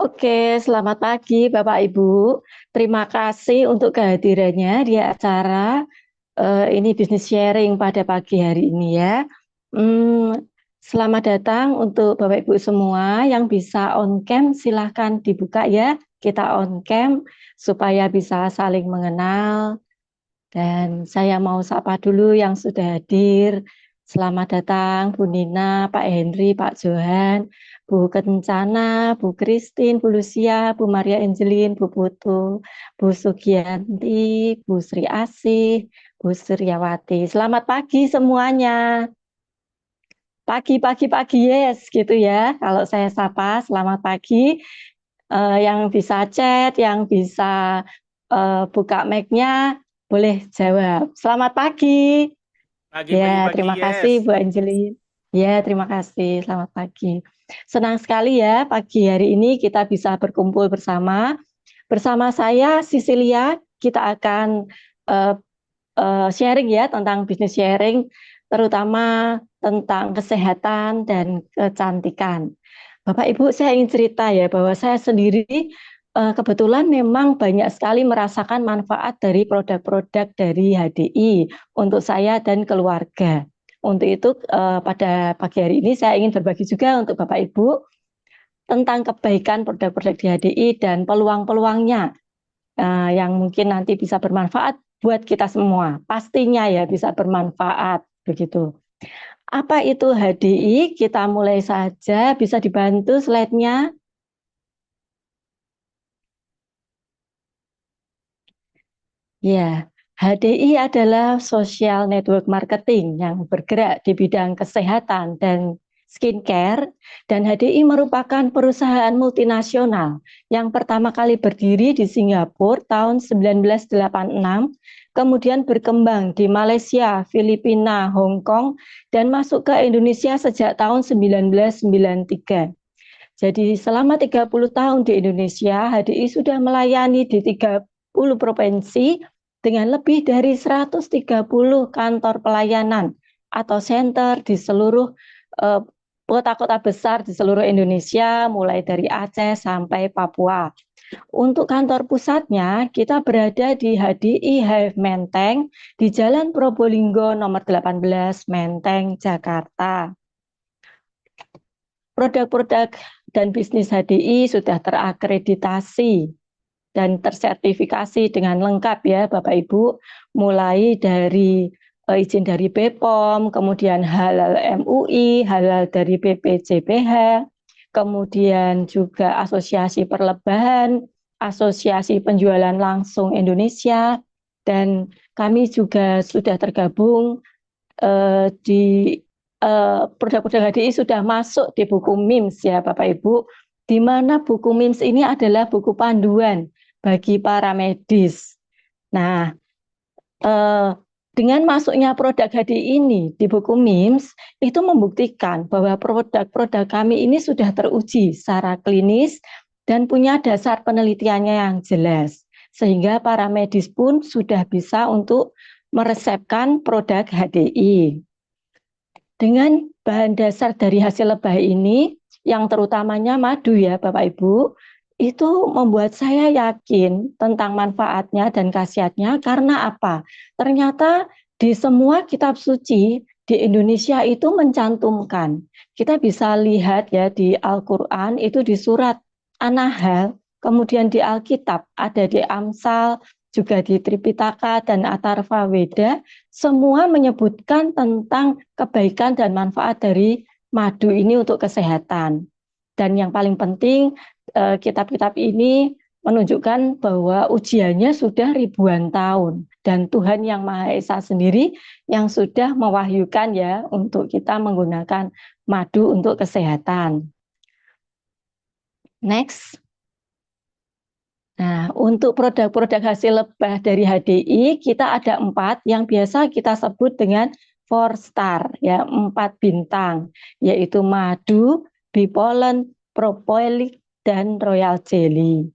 Oke, selamat pagi Bapak Ibu. Terima kasih untuk kehadirannya di acara ini bisnis sharing pada pagi hari ini ya. Hmm, Selamat datang untuk Bapak Ibu semua yang bisa on cam, silahkan dibuka ya. Kita on cam supaya bisa saling mengenal. Dan saya mau sapa dulu yang sudah hadir. Selamat datang Bu Nina, Pak Henry, Pak Johan, Bu Kencana, Bu Christine, Bu Lucia, Bu Maria Angelin, Bu Putu, Bu Sugianti, Bu Sri Asih, Bu Suryawati. Selamat pagi semuanya. Pagi, yes gitu ya. Kalau saya sapa, selamat pagi. Yang bisa chat, yang bisa buka mic-nya, boleh jawab. Selamat pagi. Pagi, pagi, Ya, pagi, terima kasih yes. Bu Angelin. Ya, terima kasih. Selamat pagi. Senang sekali ya pagi hari ini kita bisa berkumpul bersama. Bersama saya Sisilia, kita akan uh, sharing ya tentang bisnis sharing, terutama tentang kesehatan dan kecantikan. Bapak Ibu, saya ingin cerita ya bahwa saya sendiri kebetulan memang banyak sekali merasakan manfaat dari produk-produk dari HDI untuk saya dan keluarga. Untuk itu pada pagi hari ini saya ingin berbagi juga untuk Bapak Ibu tentang kebaikan produk-produk di HDI dan peluang-peluangnya yang mungkin nanti bisa bermanfaat buat kita semua. Pastinya ya bisa bermanfaat begitu. Apa itu HDI? Kita mulai saja. Bisa dibantu slide-nya? Ya, HDI adalah social network marketing yang bergerak di bidang kesehatan dan skincare, dan HDI merupakan perusahaan multinasional yang pertama kali berdiri di Singapura tahun 1986, kemudian berkembang di Malaysia, Filipina, Hong Kong, dan masuk ke Indonesia sejak tahun 1993. Jadi selama 30 tahun di Indonesia, HDI sudah melayani di 30 provinsi dengan lebih dari 130 kantor pelayanan atau center di seluruh kota-kota besar di seluruh Indonesia, mulai dari Aceh sampai Papua. Untuk kantor pusatnya, kita berada di HDI Hive Menteng di Jalan Probolinggo nomor 18, Menteng, Jakarta. Produk-produk dan bisnis HDI sudah terakreditasi dan tersertifikasi dengan lengkap ya Bapak Ibu, mulai dari izin dari BPOM, kemudian halal MUI, halal dari BPJPH, kemudian juga Asosiasi Perlebahan, Asosiasi Penjualan Langsung Indonesia, dan kami juga sudah tergabung di produk-produk HDI sudah masuk di buku MIMS ya Bapak Ibu, di mana buku MIMS ini adalah buku panduan bagi para medis. Nah, eh, dengan masuknya produk HDI ini di buku MIMS, itu membuktikan bahwa produk-produk kami ini sudah teruji secara klinis dan punya dasar penelitiannya yang jelas. Sehingga para medis pun sudah bisa untuk meresepkan produk HDI. Dengan bahan dasar dari hasil lebah ini, yang terutamanya madu ya Bapak Ibu, itu membuat saya yakin tentang manfaatnya dan khasiatnya karena apa? Ternyata di semua kitab suci di Indonesia itu mencantumkan. Kita bisa lihat ya di Al-Quran itu di surat An-Nahl, kemudian di Alkitab ada di Amsal, juga di Tripitaka dan Atharva Weda, semua menyebutkan tentang kebaikan dan manfaat dari madu ini untuk kesehatan. Dan yang paling penting, kitab-kitab ini menunjukkan bahwa ujiannya sudah ribuan tahun. Dan Tuhan Yang Maha Esa sendiri yang sudah mewahyukan ya untuk kita menggunakan madu untuk kesehatan. Next. Nah, untuk produk-produk hasil lebah dari HDI, kita ada 4 yang biasa kita sebut dengan 4 star, ya 4 bintang, yaitu madu, bipolen, propolis, dan royal jelly.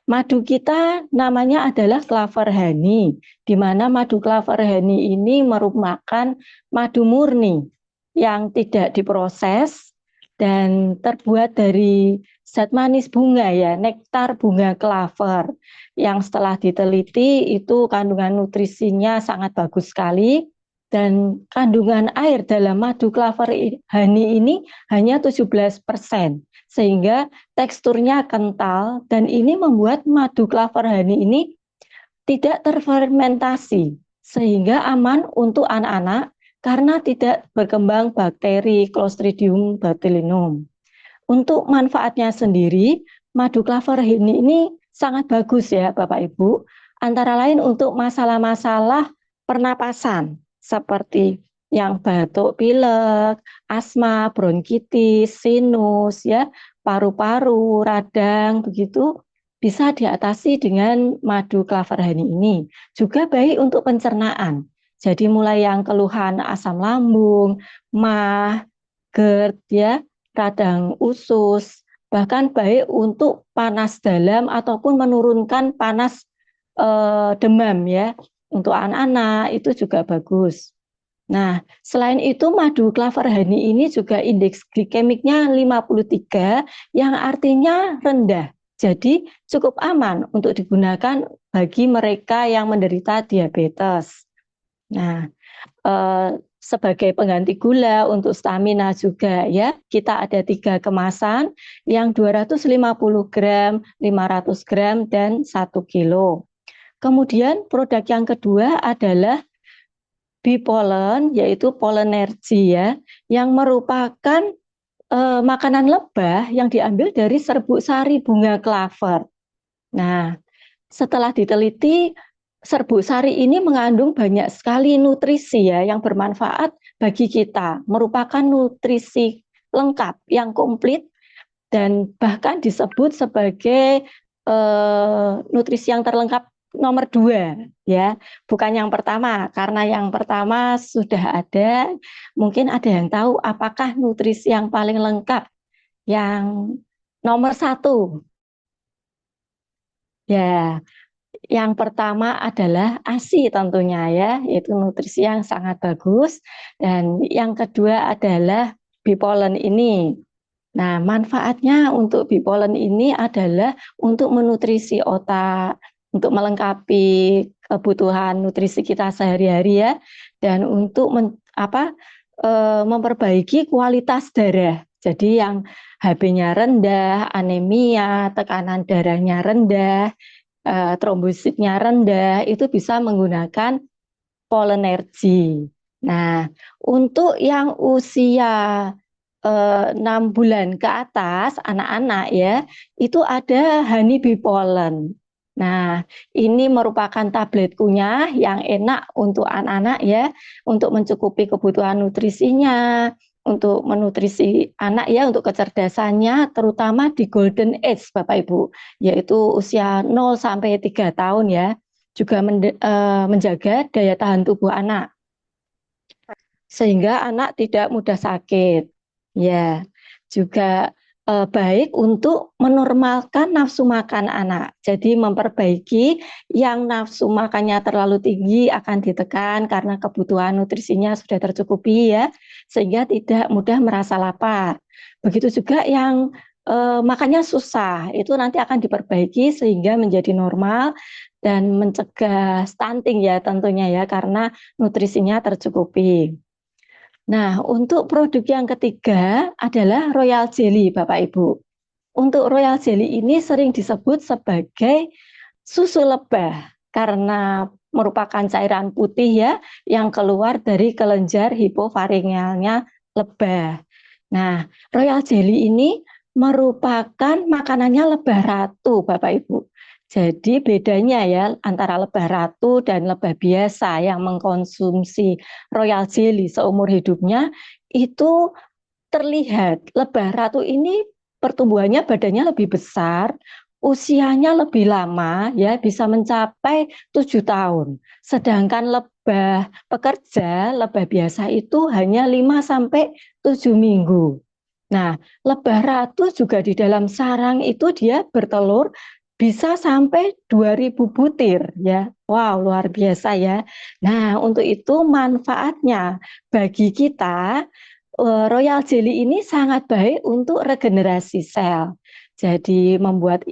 Madu kita namanya adalah Clover Honey, di mana madu Clover Honey ini merupakan madu murni yang tidak diproses dan terbuat dari zat manis bunga ya, nektar bunga klaver yang setelah diteliti itu kandungan nutrisinya sangat bagus sekali dan kandungan air dalam madu klaver honey ini hanya 17%, sehingga teksturnya kental dan ini membuat madu klaver honey ini tidak terfermentasi sehingga aman untuk anak-anak karena tidak berkembang bakteri Clostridium botulinum. Untuk manfaatnya sendiri, madu klaver ini sangat bagus ya Bapak Ibu, antara lain untuk masalah-masalah pernapasan seperti yang batuk pilek, asma, bronkitis, sinus ya, paru-paru, radang begitu bisa diatasi dengan madu klaver honey ini. Juga baik untuk pencernaan. Jadi mulai yang keluhan asam lambung, MAH, GERD ya, radang usus, bahkan baik untuk panas dalam ataupun menurunkan panas demam ya. Untuk anak-anak itu juga bagus. Nah, selain itu madu klaver honey ini juga indeks glikemiknya 53 yang artinya rendah. Jadi cukup aman untuk digunakan bagi mereka yang menderita diabetes. Nah, sebagai pengganti gula untuk stamina juga ya, kita ada 3 kemasan yang 250 gram, 500 gram, dan 1 kilo. Kemudian produk yang kedua adalah Bipollen, yaitu Pollenergy ya, yang merupakan makanan lebah yang diambil dari serbuk sari bunga klaver. Nah, setelah diteliti, serbuk sari ini mengandung banyak sekali nutrisi ya yang bermanfaat bagi kita, merupakan nutrisi lengkap yang komplit dan bahkan disebut sebagai nutrisi yang terlengkap nomor 2 ya, bukan yang pertama, karena yang pertama sudah ada. Mungkin ada yang tahu apakah nutrisi yang paling lengkap yang nomor 1 ya. Yang pertama adalah ASI tentunya ya, yaitu nutrisi yang sangat bagus. Dan yang kedua adalah Bipollen ini. Nah, manfaatnya untuk Bipollen ini adalah untuk menutrisi otak, untuk melengkapi kebutuhan nutrisi kita sehari-hari ya, dan untuk memperbaiki kualitas darah. Jadi yang HB-nya rendah, anemia, tekanan darahnya rendah, trombositnya rendah, itu bisa menggunakan Pollenergy. Nah, untuk yang usia 6 bulan ke atas, anak-anak ya, itu ada Honey Bipollen. Nah, ini merupakan tablet kunyah yang enak untuk anak-anak ya, untuk mencukupi kebutuhan nutrisinya, untuk menutrisi anak ya, untuk kecerdasannya, terutama di golden age Bapak Ibu, yaitu usia 0 sampai 3 tahun ya, juga menjaga daya tahan tubuh anak, sehingga anak tidak mudah sakit. Ya, juga baik untuk menormalkan nafsu makan anak. Jadi memperbaiki yang nafsu makannya terlalu tinggi akan ditekan karena kebutuhan nutrisinya sudah tercukupi ya, sehingga tidak mudah merasa lapar. Begitu juga yang makannya susah, itu nanti akan diperbaiki sehingga menjadi normal dan mencegah stunting ya tentunya ya, karena nutrisinya tercukupi. Nah, untuk produk yang ketiga adalah Royal Jelly, Bapak Ibu. Untuk Royal Jelly ini sering disebut sebagai susu lebah karena merupakan cairan putih ya yang keluar dari kelenjar hipofaringealnya lebah. Nah, Royal Jelly ini merupakan makanannya lebah ratu, Bapak Ibu. Jadi bedanya ya antara lebah ratu dan lebah biasa yang mengkonsumsi Royal Jelly seumur hidupnya itu terlihat lebah ratu ini pertumbuhannya badannya lebih besar, usianya lebih lama ya, bisa mencapai 7 tahun. Sedangkan lebah pekerja, lebah biasa itu hanya 5 sampai 7 minggu. Nah, lebah ratu juga di dalam sarang itu dia bertelur bisa sampai 2000 butir ya. Wow, luar biasa ya. Nah, untuk itu manfaatnya bagi kita Royal Jelly ini sangat baik untuk regenerasi sel. Jadi membuat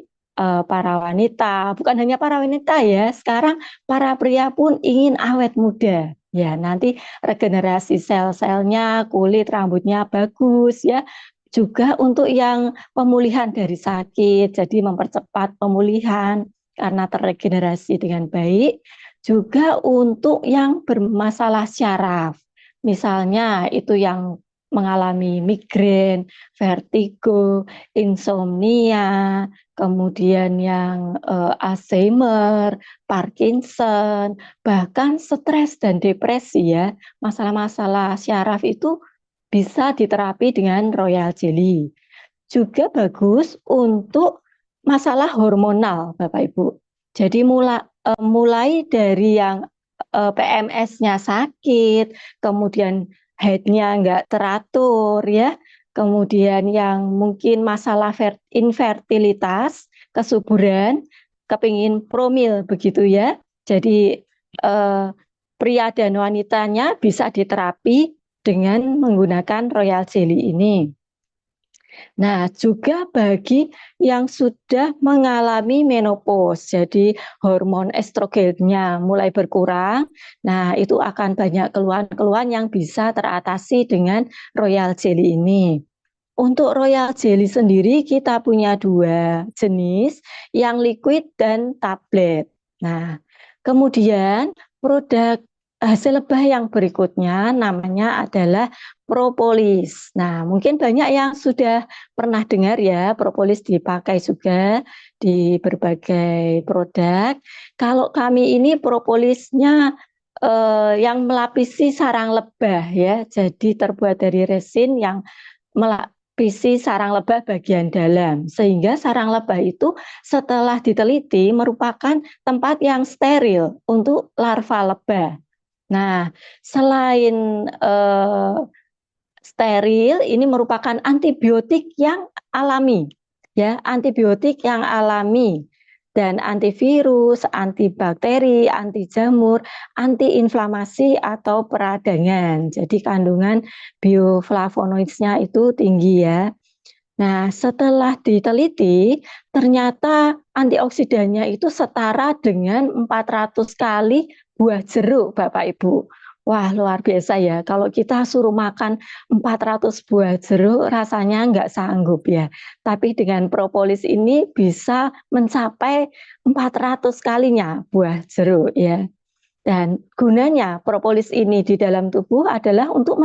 para wanita, bukan hanya para wanita ya, sekarang para pria pun ingin awet muda. Ya, nanti regenerasi sel-selnya, kulit, rambutnya bagus ya. Juga untuk yang pemulihan dari sakit, jadi mempercepat pemulihan karena terregenerasi dengan baik. Juga untuk yang bermasalah syaraf, misalnya itu yang mengalami migrain, vertigo, insomnia, kemudian yang Alzheimer, Parkinson, bahkan stres dan depresi ya. Masalah-masalah syaraf itu bisa diterapi dengan Royal Jelly. Juga bagus untuk masalah hormonal, Bapak Ibu. Jadi mulai dari yang PMS-nya sakit, kemudian haidnya nggak teratur ya, kemudian yang mungkin masalah infertilitas, kesuburan, kepingin promil begitu ya. Jadi pria dan wanitanya bisa diterapi dengan menggunakan Royal Jelly ini. Nah, juga bagi yang sudah mengalami menopause, jadi hormon estrogennya mulai berkurang, nah itu akan banyak keluhan-keluhan yang bisa teratasi dengan Royal Jelly ini. Untuk Royal Jelly sendiri kita punya dua jenis, yang liquid dan tablet. Nah, kemudian produk hasil lebah yang berikutnya namanya adalah propolis. Nah, mungkin banyak yang sudah pernah dengar ya, propolis dipakai juga di berbagai produk. Kalau kami ini propolisnya yang melapisi sarang lebah ya, jadi terbuat dari resin yang melapisi sarang lebah bagian dalam, sehingga sarang lebah itu setelah diteliti merupakan tempat yang steril untuk larva lebah. Nah, selain steril, ini merupakan antibiotik yang alami, ya, antibiotik yang alami dan antivirus, antibakteri, anti jamur, antiinflamasi atau peradangan. Jadi kandungan bioflavonoidsnya itu tinggi ya. Nah, setelah diteliti, ternyata antioksidannya itu setara dengan 400 kali buah jeruk, Bapak Ibu. Wah, luar biasa ya. Kalau kita suruh makan 400 buah jeruk, rasanya nggak sanggup ya. Tapi dengan propolis ini bisa mencapai 400 kalinya buah jeruk ya. Dan gunanya propolis ini di dalam tubuh adalah untuk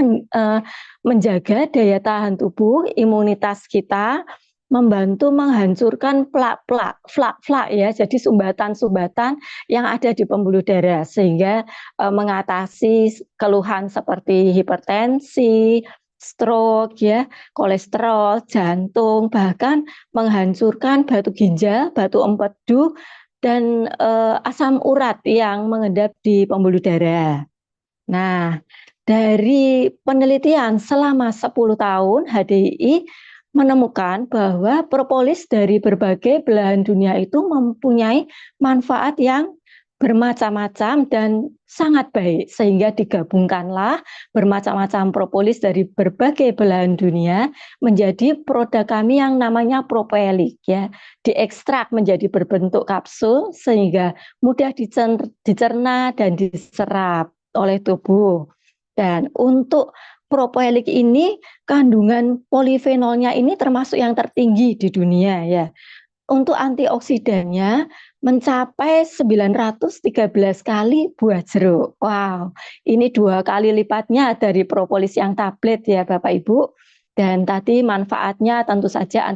menjaga daya tahan tubuh, imunitas kita, membantu menghancurkan flak-flak ya, jadi sumbatan-sumbatan yang ada di pembuluh darah sehingga mengatasi keluhan seperti hipertensi, stroke ya, kolesterol, jantung, bahkan menghancurkan batu ginjal, batu empedu dan asam urat yang mengendap di pembuluh darah. Nah, dari penelitian selama 10 tahun, HDI menemukan bahwa propolis dari berbagai belahan dunia itu mempunyai manfaat yang bermacam-macam dan sangat baik, sehingga digabungkanlah bermacam-macam propolis dari berbagai belahan dunia menjadi produk kami yang namanya Propoelik ya, diekstrak menjadi berbentuk kapsul sehingga mudah dicerna dan diserap oleh tubuh. Dan untuk Propoelik ini kandungan polifenolnya ini termasuk yang tertinggi di dunia ya. Untuk antioksidannya mencapai 913 kali buah jeruk. Wow, ini 2 kali lipatnya dari propolis yang tablet ya Bapak Ibu. Dan tadi manfaatnya tentu saja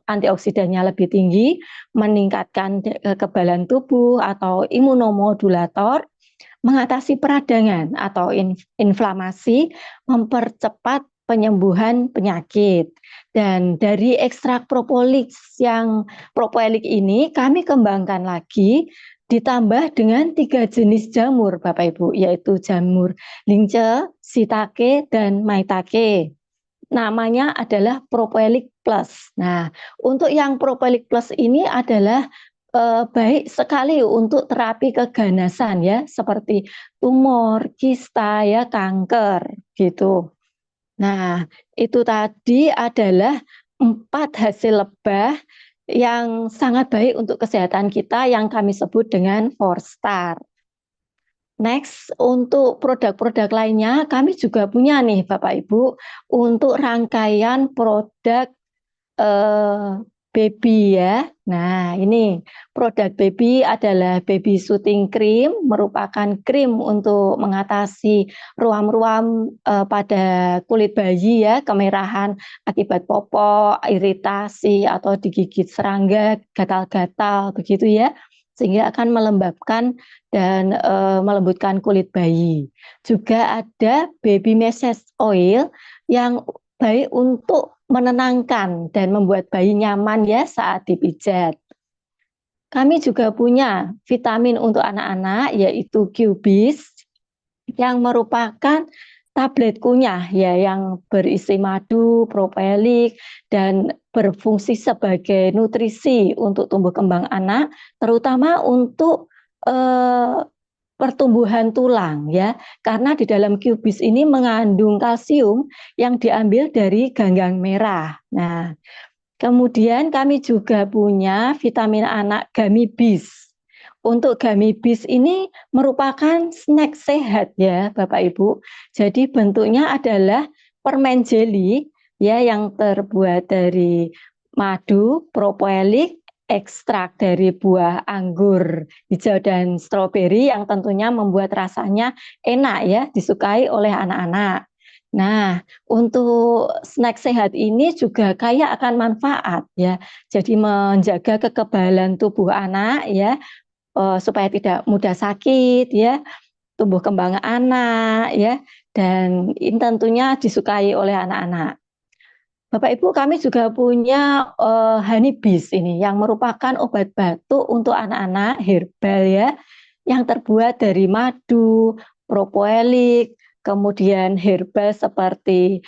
antioksidannya lebih tinggi, meningkatkan kekebalan tubuh atau imunomodulator, mengatasi peradangan atau inflamasi, mempercepat penyembuhan penyakit. Dan dari ekstrak propolis yang propoelik ini kami kembangkan lagi ditambah dengan 3 jenis jamur Bapak Ibu, yaitu jamur lince, shiitake, dan maitake. Namanya adalah Propoelik Plus. Nah, untuk yang Propoelik Plus ini adalah baik sekali untuk terapi keganasan ya, seperti tumor, kista ya, kanker gitu. Nah, itu tadi adalah 4 hasil lebah yang sangat baik untuk kesehatan kita yang kami sebut dengan 4 star. Next, untuk produk-produk lainnya, kami juga punya nih Bapak Ibu, untuk rangkaian produk baby ya. Nah, ini produk baby adalah baby soothing cream, merupakan krim untuk mengatasi ruam-ruam pada kulit bayi ya, kemerahan akibat popok, iritasi atau digigit serangga, gatal-gatal begitu ya, sehingga akan melembabkan dan melembutkan kulit bayi. Juga ada baby massage oil yang baik untuk menenangkan dan membuat bayi nyaman ya saat dipijat. Kami juga punya vitamin untuk anak-anak yaitu Qbis yang merupakan tablet kunyah ya yang berisi madu, propolik dan berfungsi sebagai nutrisi untuk tumbuh kembang anak, terutama untuk pertumbuhan tulang ya, karena di dalam Qbis ini mengandung kalsium yang diambil dari ganggang merah. Nah, kemudian kami juga punya vitamin anak Gamibis. Untuk Gamibis ini merupakan snack sehat ya Bapak Ibu. Jadi bentuknya adalah permen jelly ya yang terbuat dari madu, propolis, ekstrak dari buah anggur hijau dan stroberi yang tentunya membuat rasanya enak ya, disukai oleh anak-anak. Nah, untuk snack sehat ini juga kaya akan manfaat ya. Jadi menjaga kekebalan tubuh anak ya, supaya tidak mudah sakit ya, tumbuh kembang anak ya, dan ini tentunya disukai oleh anak-anak. Bapak Ibu, kami juga punya Honeybis ini yang merupakan obat batuk untuk anak-anak herbal ya, yang terbuat dari madu, propolis, kemudian herbal seperti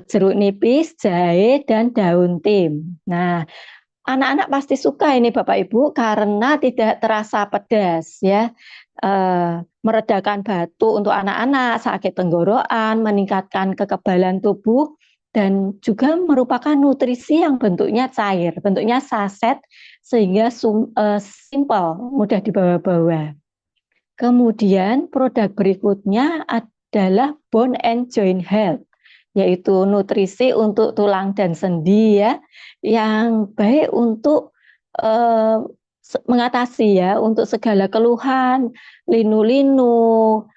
jeruk nipis, jahe, dan daun tim. Nah, anak-anak pasti suka ini Bapak Ibu karena tidak terasa pedas ya. Meredakan batuk untuk anak-anak, sakit tenggorokan, meningkatkan kekebalan tubuh dan juga merupakan nutrisi yang bentuknya cair, bentuknya saset sehingga simple, mudah dibawa-bawa. Kemudian produk berikutnya adalah Bone and Joint Health, yaitu nutrisi untuk tulang dan sendi ya, yang baik untuk mengatasi ya untuk segala keluhan, linu-linu,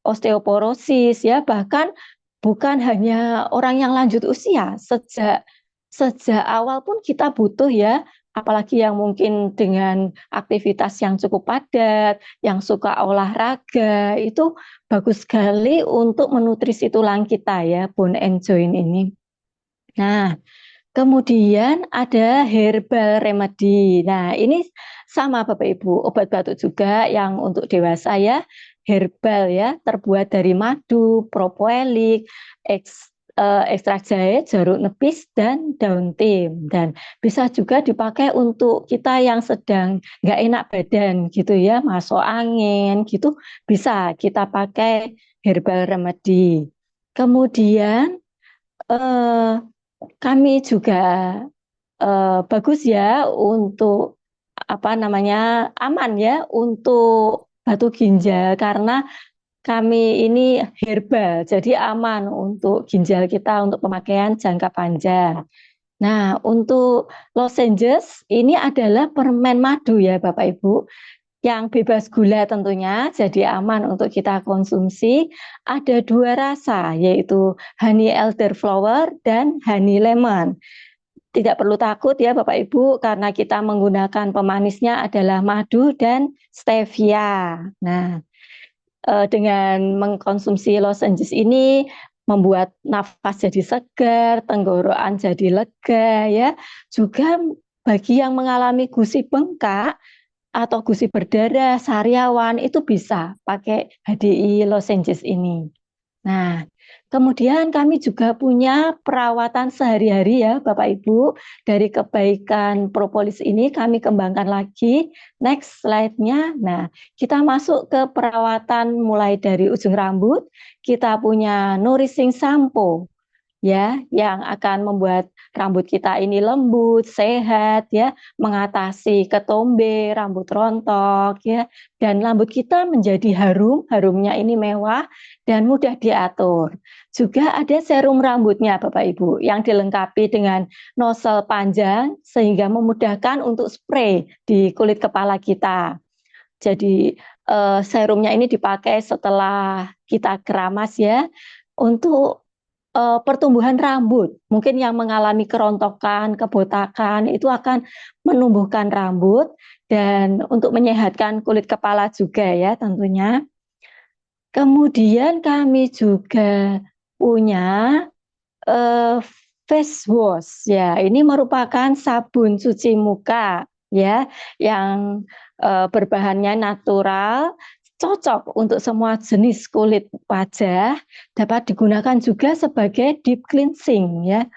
osteoporosis ya, bahkan bukan hanya orang yang lanjut usia, sejak sejak awal pun kita butuh ya, apalagi yang mungkin dengan aktivitas yang cukup padat, yang suka olahraga, itu bagus sekali untuk menutrisi tulang kita ya, bone and joint ini. Nah, kemudian ada herbal remedy. Nah, ini sama Bapak Ibu, obat batuk juga yang untuk dewasa ya, herbal ya, terbuat dari madu, propolis, ekstrak jahe, jeruk nipis, dan daun tim. Dan bisa juga dipakai untuk kita yang sedang nggak enak badan gitu ya, masuk angin gitu, bisa kita pakai herbal remedy. Kemudian eh, kami juga bagus ya untuk aman ya untuk batu ginjal karena kami ini herbal, jadi aman untuk ginjal kita untuk pemakaian jangka panjang. Nah, untuk lozenges ini adalah permen madu ya Bapak Ibu, yang bebas gula tentunya, jadi aman untuk kita konsumsi. Ada 2 rasa, yaitu honey elderflower dan honey lemon. Tidak perlu takut ya Bapak Ibu, karena kita menggunakan pemanisnya adalah madu dan stevia. Nah, dengan mengkonsumsi lozenges ini membuat nafas jadi segar, tenggorokan jadi lega ya. Juga bagi yang mengalami gusi bengkak atau gusi berdarah, sariawan itu bisa pakai HDI lozenges ini. Nah, kemudian kami juga punya perawatan sehari-hari ya Bapak Ibu. Dari kebaikan propolis ini kami kembangkan lagi. Next slide-nya. Nah, kita masuk ke perawatan mulai dari ujung rambut. Kita punya nourishing shampoo ya, yang akan membuat rambut kita ini lembut, sehat ya, mengatasi ketombe, rambut rontok ya, dan rambut kita menjadi harum, harumnya ini mewah dan mudah diatur. Juga ada serum rambutnya Bapak Ibu yang dilengkapi dengan nozzle panjang sehingga memudahkan untuk spray di kulit kepala kita. Jadi serumnya ini dipakai setelah kita keramas ya, untuk pertumbuhan rambut. Mungkin yang mengalami kerontokan, kebotakan itu akan menumbuhkan rambut dan untuk menyehatkan kulit kepala juga ya tentunya. Kemudian kami juga punya eh, face wash ya. Ini merupakan sabun cuci muka ya yang berbahannya natural, cocok untuk semua jenis kulit wajah, dapat digunakan juga sebagai deep cleansing ya.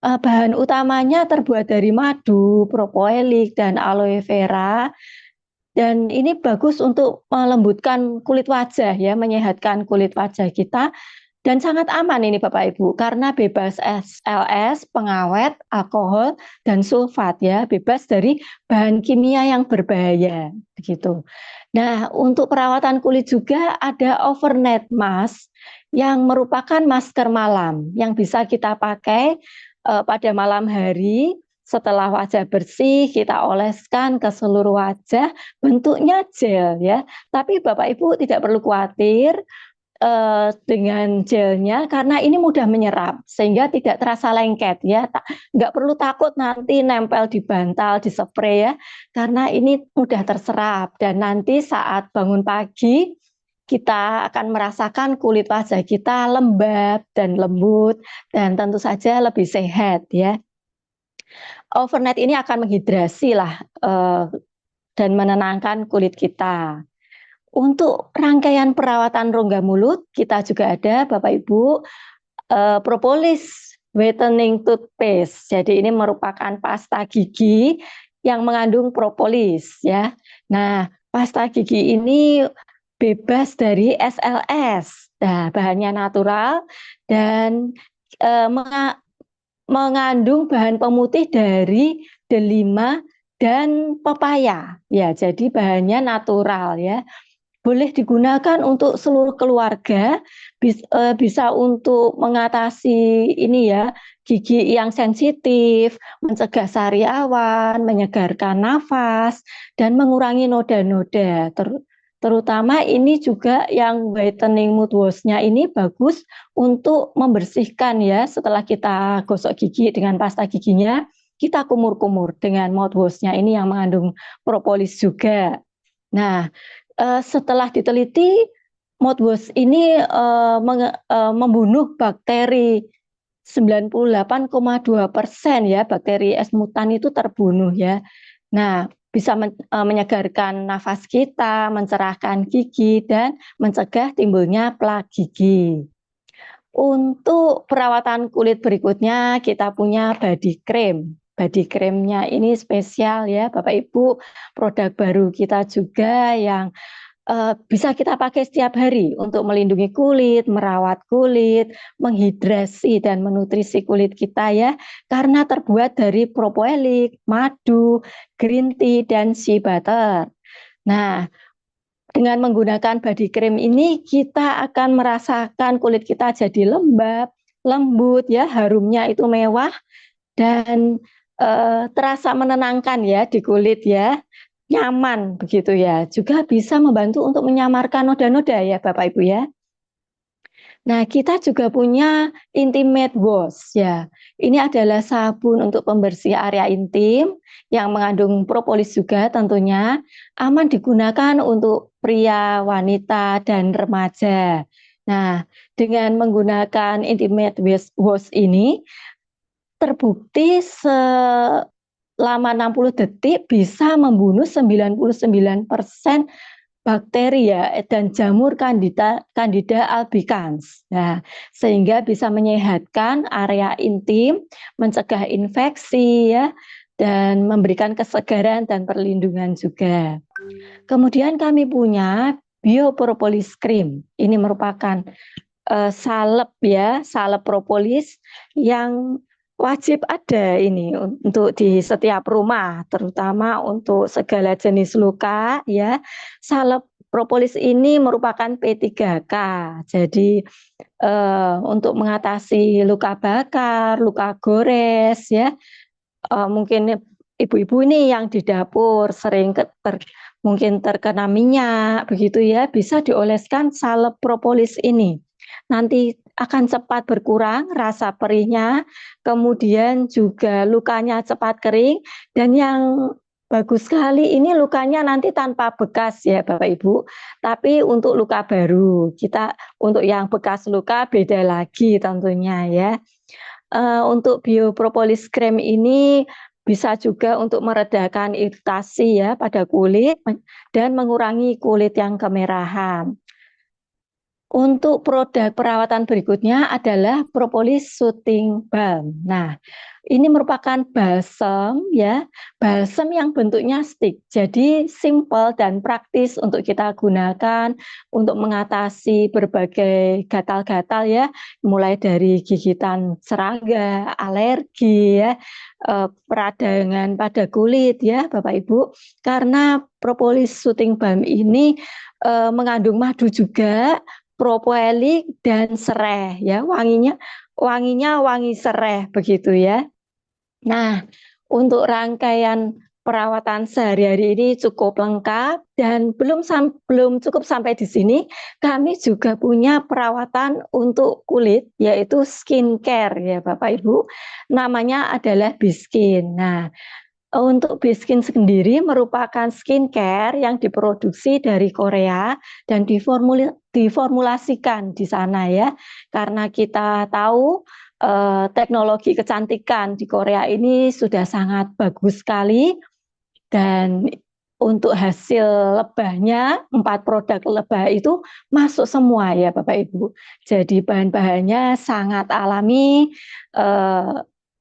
Bahan utamanya terbuat dari madu, propolis dan aloe vera. Dan ini bagus untuk melembutkan kulit wajah ya, menyehatkan kulit wajah kita dan sangat aman ini Bapak Ibu karena bebas SLS, pengawet, alkohol dan sulfat ya, bebas dari bahan kimia yang berbahaya begitu. Nah, untuk perawatan kulit juga ada overnight mask yang merupakan masker malam yang bisa kita pakai pada malam hari. Setelah wajah bersih, kita oleskan ke seluruh wajah, bentuknya gel ya. Tapi Bapak Ibu tidak perlu khawatir dengan gelnya karena ini mudah menyerap sehingga tidak terasa lengket ya. Nggak perlu takut nanti nempel di bantal, di spray ya, karena ini mudah terserap dan nanti saat bangun pagi kita akan merasakan kulit wajah kita lembab dan lembut dan tentu saja lebih sehat ya. Overnight ini akan menghidrasi lah dan menenangkan kulit kita. Untuk rangkaian perawatan rongga mulut kita juga ada Bapak Ibu propolis whitening toothpaste. Jadi ini merupakan pasta gigi yang mengandung propolis ya. Nah, pasta gigi ini bebas dari SLS. Nah, bahannya natural dan mengandung bahan pemutih dari delima dan pepaya. Ya, jadi bahannya natural ya. Boleh digunakan untuk seluruh keluarga, bisa untuk mengatasi ini ya, gigi yang sensitif, mencegah sariawan, menyegarkan nafas, dan mengurangi noda-noda. Terutama ini juga yang whitening mouthwash-nya ini bagus untuk membersihkan ya, setelah kita gosok gigi dengan pasta giginya, kita kumur-kumur dengan mouthwash-nya ini yang mengandung propolis juga. Nah, setelah diteliti, mouthwash ini membunuh bakteri 98,2% ya, bakteri S mutan itu terbunuh ya. Nah, bisa menyegarkan nafas kita, mencerahkan gigi, dan mencegah timbulnya plak gigi. Untuk perawatan kulit berikutnya, kita punya body cream. Body creamnya ini spesial ya, Bapak Ibu, produk baru kita juga yang bisa kita pakai setiap hari untuk melindungi kulit, merawat kulit, menghidrasi dan menutrisi kulit kita ya, karena terbuat dari propolis, madu, green tea, dan shea butter. Nah, dengan menggunakan body cream ini kita akan merasakan kulit kita jadi lembab, lembut ya, harumnya itu mewah dan terasa menenangkan ya di kulit ya, nyaman begitu ya. Juga bisa membantu untuk menyamarkan noda-noda ya Bapak Ibu ya. Nah, kita juga punya intimate wash ya. Ini adalah sabun untuk pembersih area intim yang mengandung propolis juga tentunya, aman digunakan untuk pria, wanita, dan remaja. Nah, dengan menggunakan intimate wash ini terbukti selama 60 detik bisa membunuh 99% bakteri ya dan jamur Candida albicans. Nah, sehingga bisa menyehatkan area intim, mencegah infeksi ya dan memberikan kesegaran dan perlindungan juga. Kemudian kami punya biopropolis cream. Ini merupakan salep ya, salep propolis yang wajib ada ini untuk di setiap rumah, terutama untuk segala jenis luka ya. Salep propolis ini merupakan P3K. Jadi untuk mengatasi luka bakar, luka gores ya. Mungkin ibu-ibu ini yang di dapur sering mungkin terkena minyak begitu ya, bisa dioleskan salep propolis ini. Nanti akan cepat berkurang rasa perihnya, kemudian juga lukanya cepat kering, dan yang bagus sekali ini lukanya nanti tanpa bekas ya Bapak Ibu. Tapi untuk luka baru, kita untuk yang bekas luka beda lagi tentunya ya. Untuk biopropolis krem ini bisa juga untuk meredakan iritasi ya pada kulit dan mengurangi kulit yang kemerahan. Untuk produk perawatan berikutnya adalah propolis soothing balm. Nah, ini merupakan balsam ya, balsam yang bentuknya stick. Jadi simple dan praktis untuk kita gunakan untuk mengatasi berbagai gatal-gatal ya, mulai dari gigitan serangga, alergi ya, peradangan pada kulit ya, Bapak Ibu. Karena propolis soothing balm ini mengandung madu juga, propolis dan sereh ya, wanginya wangi sereh begitu ya. Nah, untuk rangkaian perawatan sehari-hari ini cukup lengkap, dan belum cukup sampai di sini, kami juga punya perawatan untuk kulit yaitu skincare ya Bapak Ibu. Namanya adalah Biskin. Nah, untuk Biskin sendiri merupakan skincare yang diproduksi dari Korea dan diformulasikan di sana ya. Karena kita tahu teknologi kecantikan di Korea ini sudah sangat bagus sekali, dan untuk hasil lebahnya 4 produk lebah itu masuk semua ya Bapak Ibu. Jadi bahan-bahannya sangat alami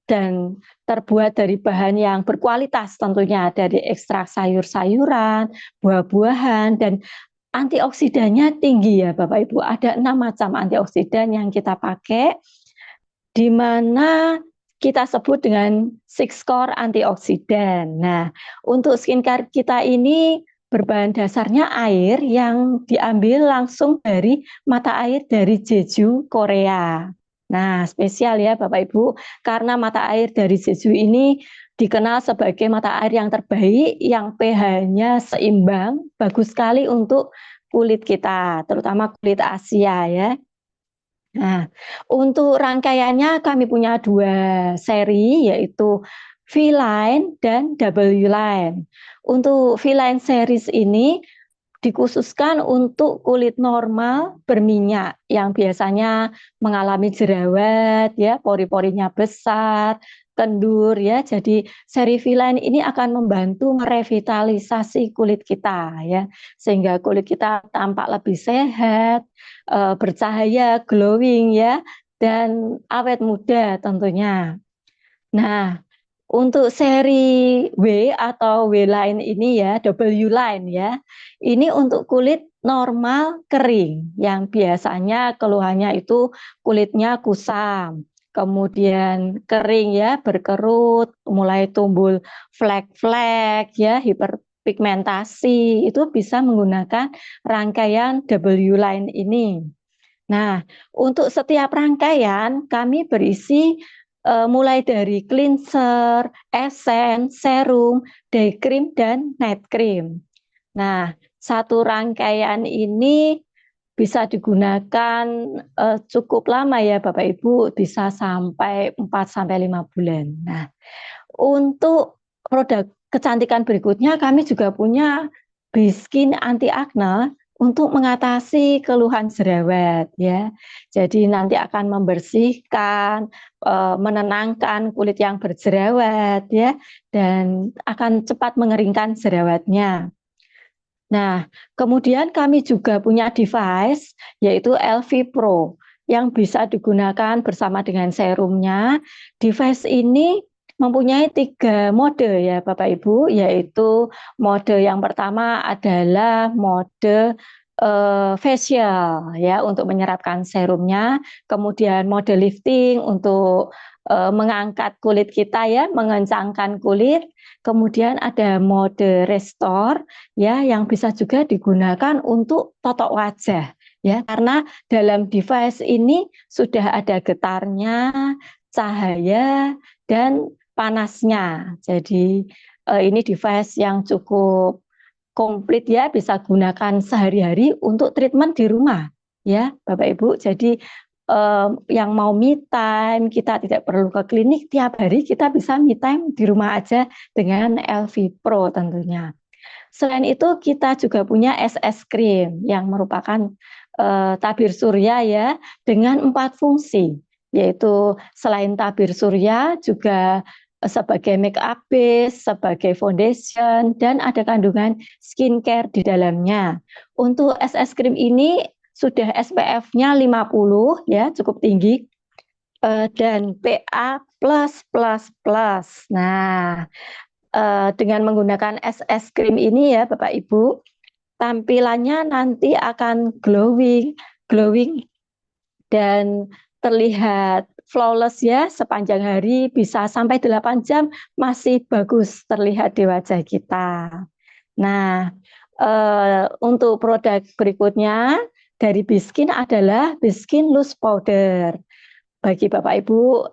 dan terbuat dari bahan yang berkualitas tentunya, dari ekstrak sayur-sayuran, buah-buahan, dan antioksidannya tinggi ya Bapak Ibu. Ada 6 macam antioksidan yang kita pakai, di mana kita sebut dengan 6 core antioksidan. Nah, untuk skincare kita ini berbahan dasarnya air yang diambil langsung dari mata air dari Jeju, Korea. Nah, spesial ya Bapak Ibu, karena mata air dari Jeju ini dikenal sebagai mata air yang terbaik, yang pH-nya seimbang, bagus sekali untuk kulit kita, terutama kulit Asia ya. Nah, untuk rangkaiannya kami punya 2 seri, yaitu V-Line dan W-Line. Untuk V-Line series ini dikhususkan untuk kulit normal berminyak yang biasanya mengalami jerawat ya, pori-porinya besar, kendur ya. Jadi seri V-Line ini akan membantu merevitalisasi kulit kita ya, sehingga kulit kita tampak lebih sehat, bercahaya, glowing ya, dan awet muda tentunya. Nah, untuk seri W atau W line ini ya, W line ya, ini untuk kulit normal kering yang biasanya keluhannya itu kulitnya kusam, kemudian kering ya, berkerut, mulai tumbuh flek-flek ya, hiperpigmentasi, itu bisa menggunakan rangkaian W line ini. Nah, untuk setiap rangkaian kami berisi mulai dari cleanser, essence, serum, day cream, dan night cream. Nah, satu rangkaian ini bisa digunakan cukup lama ya Bapak Ibu, bisa sampai 4-5 bulan. Nah, untuk produk kecantikan berikutnya kami juga punya Biskin anti akne untuk mengatasi keluhan jerawat ya. Jadi nanti akan membersihkan, menenangkan kulit yang berjerawat ya, dan akan cepat mengeringkan jerawatnya. Nah, kemudian kami juga punya device yaitu LV Pro yang bisa digunakan bersama dengan serumnya. Device ini mempunyai 3 mode ya Bapak Ibu, yaitu mode yang pertama adalah mode facial ya untuk menyerapkan serumnya, kemudian mode lifting untuk mengangkat kulit kita ya, mengencangkan kulit. Kemudian ada mode restore ya yang bisa juga digunakan untuk totok wajah ya, karena dalam device ini sudah ada getarnya, cahaya dan panasnya. Jadi ini device yang cukup komplit ya, bisa gunakan sehari-hari untuk treatment di rumah ya Bapak Ibu. Jadi yang mau me time, kita tidak perlu ke klinik, tiap hari kita bisa me time di rumah aja dengan LV Pro tentunya. Selain itu kita juga punya SS Cream yang merupakan tabir surya ya dengan 4 fungsi, yaitu selain tabir surya juga sebagai make up base, sebagai foundation, dan ada kandungan skincare di dalamnya. Untuk SS Cream ini sudah SPF-nya 50 ya, cukup tinggi, dan PA+++. Nah, dengan menggunakan SS Cream ini ya Bapak Ibu, tampilannya nanti akan glowing, glowing dan terlihat flawless ya sepanjang hari, bisa sampai 8 jam masih bagus terlihat di wajah kita. Nah, untuk produk berikutnya dari Biskin adalah Biskin Loose Powder. Bagi Bapak Ibu,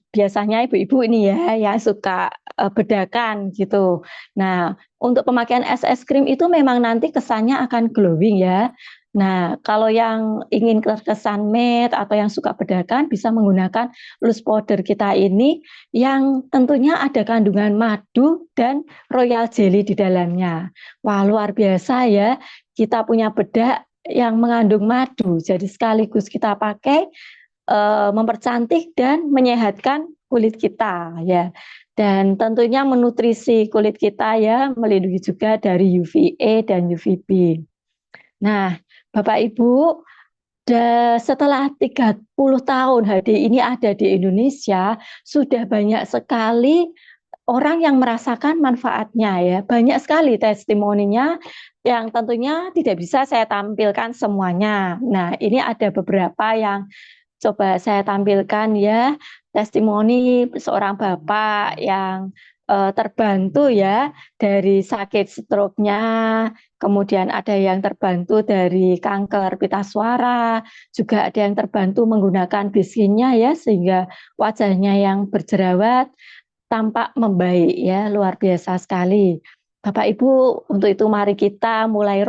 biasanya ibu-ibu ini ya yang suka bedakan gitu. Nah, untuk pemakaian SS Cream itu memang nanti kesannya akan glowing ya. Nah, kalau yang ingin terkesan matte atau yang suka bedakan bisa menggunakan loose powder kita ini yang tentunya ada kandungan madu dan royal jelly di dalamnya. Wah, luar biasa ya. Kita punya bedak yang mengandung madu. Jadi sekaligus kita pakai mempercantik dan menyehatkan kulit kita ya. Dan tentunya menutrisi kulit kita ya, melindungi juga dari UVA dan UVB. Nah, Bapak Ibu, setelah 30 tahun HDI ini ada di Indonesia, sudah banyak sekali orang yang merasakan manfaatnya ya. Banyak sekali testimoninya yang tentunya tidak bisa saya tampilkan semuanya. Nah, ini ada beberapa yang coba saya tampilkan ya, testimoni seorang bapak yang terbantu ya dari sakit stroke-nya, kemudian ada yang terbantu dari kanker pita suara, juga ada yang terbantu menggunakan biskinnya ya, sehingga wajahnya yang berjerawat tampak membaik ya, luar biasa sekali. Bapak Ibu, untuk itu mari kita mulai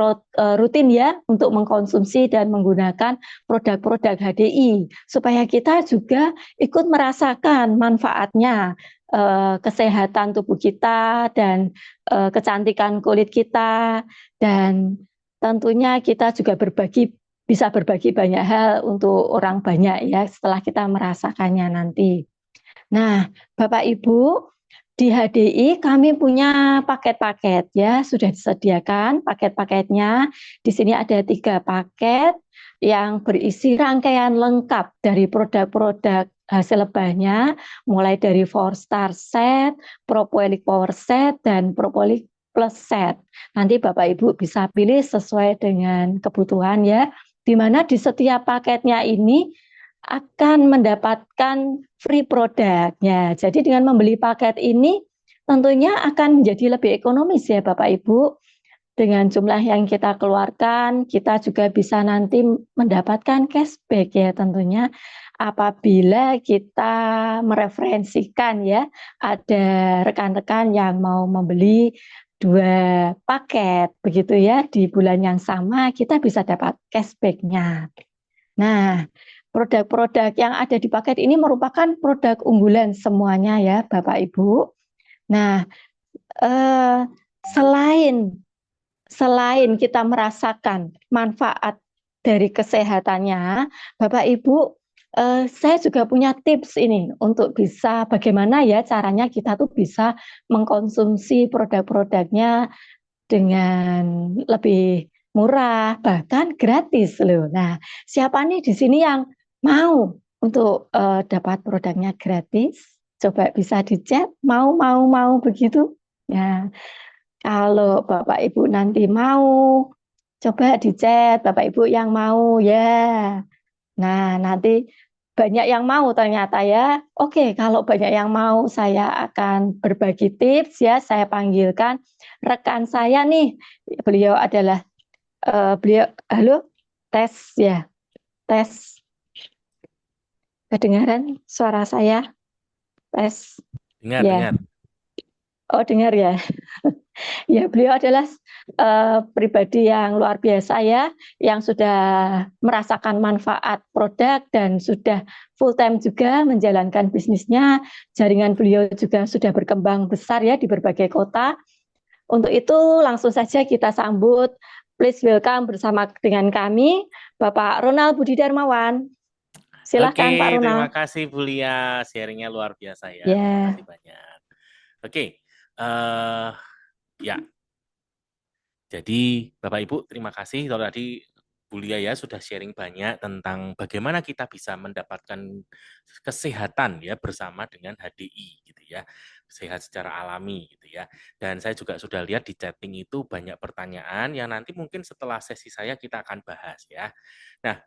rutin ya untuk mengkonsumsi dan menggunakan produk-produk HDI supaya kita juga ikut merasakan manfaatnya kesehatan tubuh kita dan kecantikan kulit kita, dan tentunya kita juga bisa berbagi banyak hal untuk orang banyak ya setelah kita merasakannya nanti. Nah, Bapak Ibu, di HDI kami punya paket-paket ya, sudah disediakan paket-paketnya. Di sini ada 3 paket yang berisi rangkaian lengkap dari produk-produk hasil lebahnya, mulai dari 4-star set, Propolis Power Set, dan Propolis Plus Set. Nanti Bapak Ibu bisa pilih sesuai dengan kebutuhan ya, di mana di setiap paketnya ini akan mendapatkan free produknya. Jadi dengan membeli paket ini tentunya akan menjadi lebih ekonomis ya Bapak Ibu. Dengan jumlah yang kita keluarkan, kita juga bisa nanti mendapatkan cashback ya tentunya apabila kita mereferensikan ya, ada rekan-rekan yang mau membeli 2 paket begitu ya, di bulan yang sama kita bisa dapat cashback-nya. Nah, produk-produk yang ada di paket ini merupakan produk unggulan semuanya ya Bapak Ibu. Nah, eh, selain kita merasakan manfaat dari kesehatannya, Bapak Ibu, saya juga punya tips ini untuk bisa bagaimana ya caranya kita tuh bisa mengkonsumsi produk-produknya dengan lebih murah, bahkan gratis loh. Nah, siapa nih di sini yang mau untuk dapat produknya gratis? Coba bisa di-chat, mau begitu. Ya, kalau Bapak Ibu nanti mau Coba dicet Bapak Ibu yang mau ya. Nah, nanti banyak yang mau ternyata ya. Oke, kalau banyak yang mau, saya akan berbagi tips ya. Saya panggilkan rekan saya nih. Beliau adalah halo, tes ya, tes. Kedengaran suara saya? Tes. Dengar, Ya. dengar. Oh, dengar ya. Ya, beliau adalah pribadi yang luar biasa ya, yang sudah merasakan manfaat produk dan sudah full time juga menjalankan bisnisnya. Jaringan beliau juga sudah berkembang besar ya di berbagai kota. Untuk itu langsung saja kita sambut. Please welcome bersama dengan kami Bapak Ronald Budi Darmawan. Oke, Silahkan Pak terima Ronald. kasih Bu Lia, sharingnya luar biasa ya. Terima Ya, kasih banyak. Oke, eh ya, jadi Bapak Ibu terima kasih kalau tadi Bu Lia ya sudah sharing banyak tentang bagaimana kita bisa mendapatkan kesehatan ya bersama dengan HDI gitu ya. Sehat secara alami gitu ya. Dan saya juga sudah lihat di chatting itu banyak pertanyaan yang nanti mungkin setelah sesi saya kita akan bahas ya. Nah,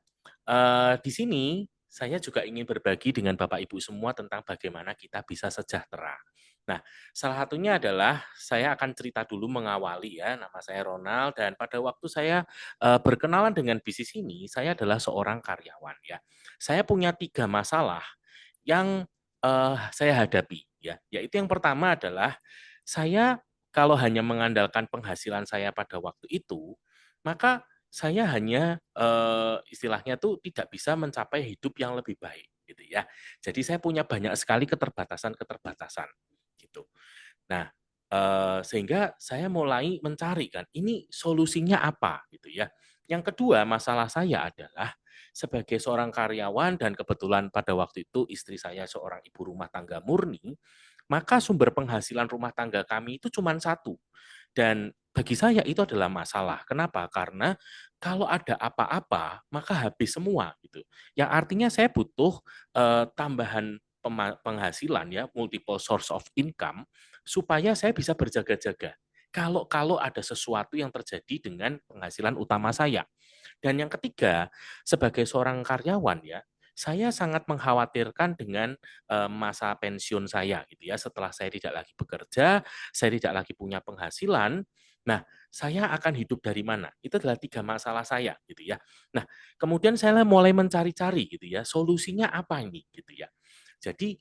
di sini saya juga ingin berbagi dengan Bapak Ibu semua tentang bagaimana kita bisa sejahtera. Nah, salah satunya adalah saya akan cerita dulu mengawali ya, nama saya Ronald dan pada waktu saya berkenalan dengan bisnis ini, saya adalah seorang karyawan ya. Saya punya 3 masalah yang saya hadapi ya, yaitu yang pertama adalah saya kalau hanya mengandalkan penghasilan saya pada waktu itu, maka saya hanya istilahnya tuh tidak bisa mencapai hidup yang lebih baik gitu ya. Jadi saya punya banyak sekali keterbatasan-keterbatasan gitu. Nah, sehingga saya mulai mencari kan, ini solusinya apa gitu ya. Yang kedua, masalah saya adalah sebagai seorang karyawan dan kebetulan pada waktu itu istri saya seorang ibu rumah tangga murni, maka sumber penghasilan rumah tangga kami itu cuma satu. Dan bagi saya itu adalah masalah. Kenapa? Karena kalau ada apa-apa, maka habis semua gitu. Yang artinya saya butuh tambahan penghasilan ya, multiple source of income supaya saya bisa berjaga-jaga. Kalau ada sesuatu yang terjadi dengan penghasilan utama saya. Dan yang ketiga, sebagai seorang karyawan ya, saya sangat mengkhawatirkan dengan masa pensiun saya gitu ya. Setelah saya tidak lagi bekerja, saya tidak lagi punya penghasilan. Nah, saya akan hidup dari mana? Itu adalah 3 masalah saya gitu ya. Nah, kemudian saya mulai mencari-cari gitu ya, solusinya apa ini gitu ya. Jadi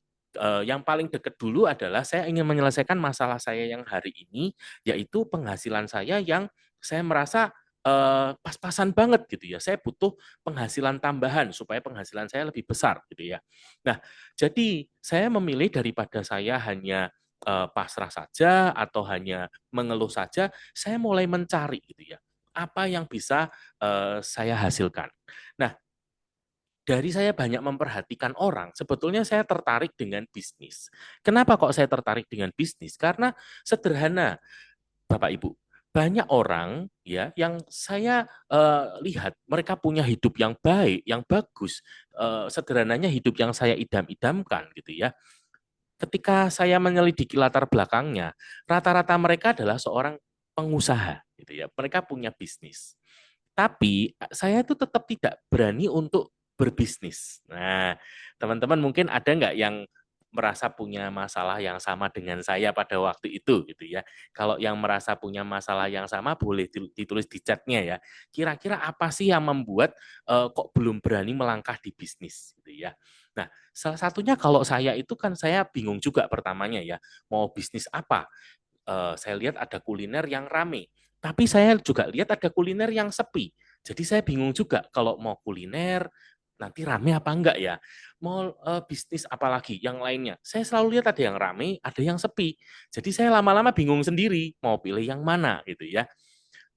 yang paling dekat dulu adalah saya ingin menyelesaikan masalah saya yang hari ini, yaitu penghasilan saya yang saya merasa pas-pasan banget gitu ya. Saya butuh penghasilan tambahan supaya penghasilan saya lebih besar gitu ya. Nah, jadi saya memilih daripada saya hanya pasrah saja atau hanya mengeluh saja, saya mulai mencari gitu ya. Apa yang bisa saya hasilkan. Nah, dari saya banyak memperhatikan orang, sebetulnya saya tertarik dengan bisnis. Kenapa kok saya tertarik dengan bisnis? Karena sederhana, Bapak Ibu. Banyak orang ya yang saya lihat mereka punya hidup yang baik, yang bagus. Sederhananya hidup yang saya idam-idamkan gitu ya. Ketika saya menyelidiki latar belakangnya, rata-rata mereka adalah seorang pengusaha gitu ya. Mereka punya bisnis. Tapi saya itu tetap tidak berani untuk berbisnis. Nah, teman-teman mungkin ada nggak yang merasa punya masalah yang sama dengan saya pada waktu itu gitu ya. Kalau yang merasa punya masalah yang sama boleh ditulis di chatnya ya. Kira-kira apa sih yang membuat kok belum berani melangkah di bisnis gitu ya. Nah, salah satunya kalau saya itu kan saya bingung juga pertamanya ya, mau bisnis apa? Saya lihat ada kuliner yang rame, tapi saya juga lihat ada kuliner yang sepi. Jadi saya bingung juga kalau mau kuliner nanti rame apa enggak ya. Mau bisnis apa lagi yang lainnya. Saya selalu lihat ada yang rame, ada yang sepi. Jadi saya lama-lama bingung sendiri mau pilih yang mana gitu ya.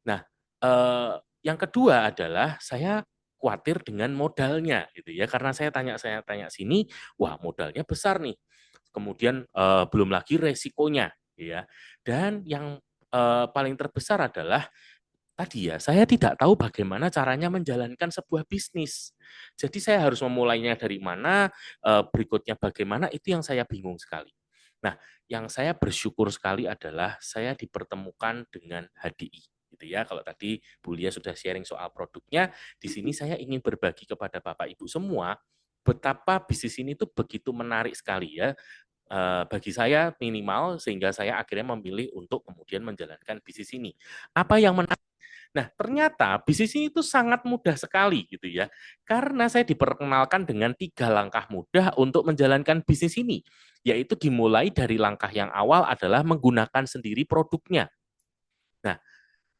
Nah, yang kedua adalah saya khawatir dengan modalnya gitu ya karena saya tanya sini, wah modalnya besar nih. Kemudian belum lagi resikonya ya. Dan yang paling terbesar adalah tadi ya, saya tidak tahu bagaimana caranya menjalankan sebuah bisnis. Jadi saya harus memulainya dari mana, berikutnya bagaimana, itu yang saya bingung sekali. Nah, yang saya bersyukur sekali adalah saya dipertemukan dengan HDI. gitu ya. Kalau tadi Bu Lia sudah sharing soal produknya, di sini saya ingin berbagi kepada Bapak Ibu semua betapa bisnis ini tuh begitu menarik sekali ya. Bagi saya minimal sehingga saya akhirnya memilih untuk kemudian menjalankan bisnis ini. Apa yang menarik? Nah, ternyata bisnis ini itu sangat mudah sekali gitu ya. Karena saya diperkenalkan dengan 3 langkah mudah untuk menjalankan bisnis ini, yaitu dimulai dari langkah yang awal adalah menggunakan sendiri produknya. Nah,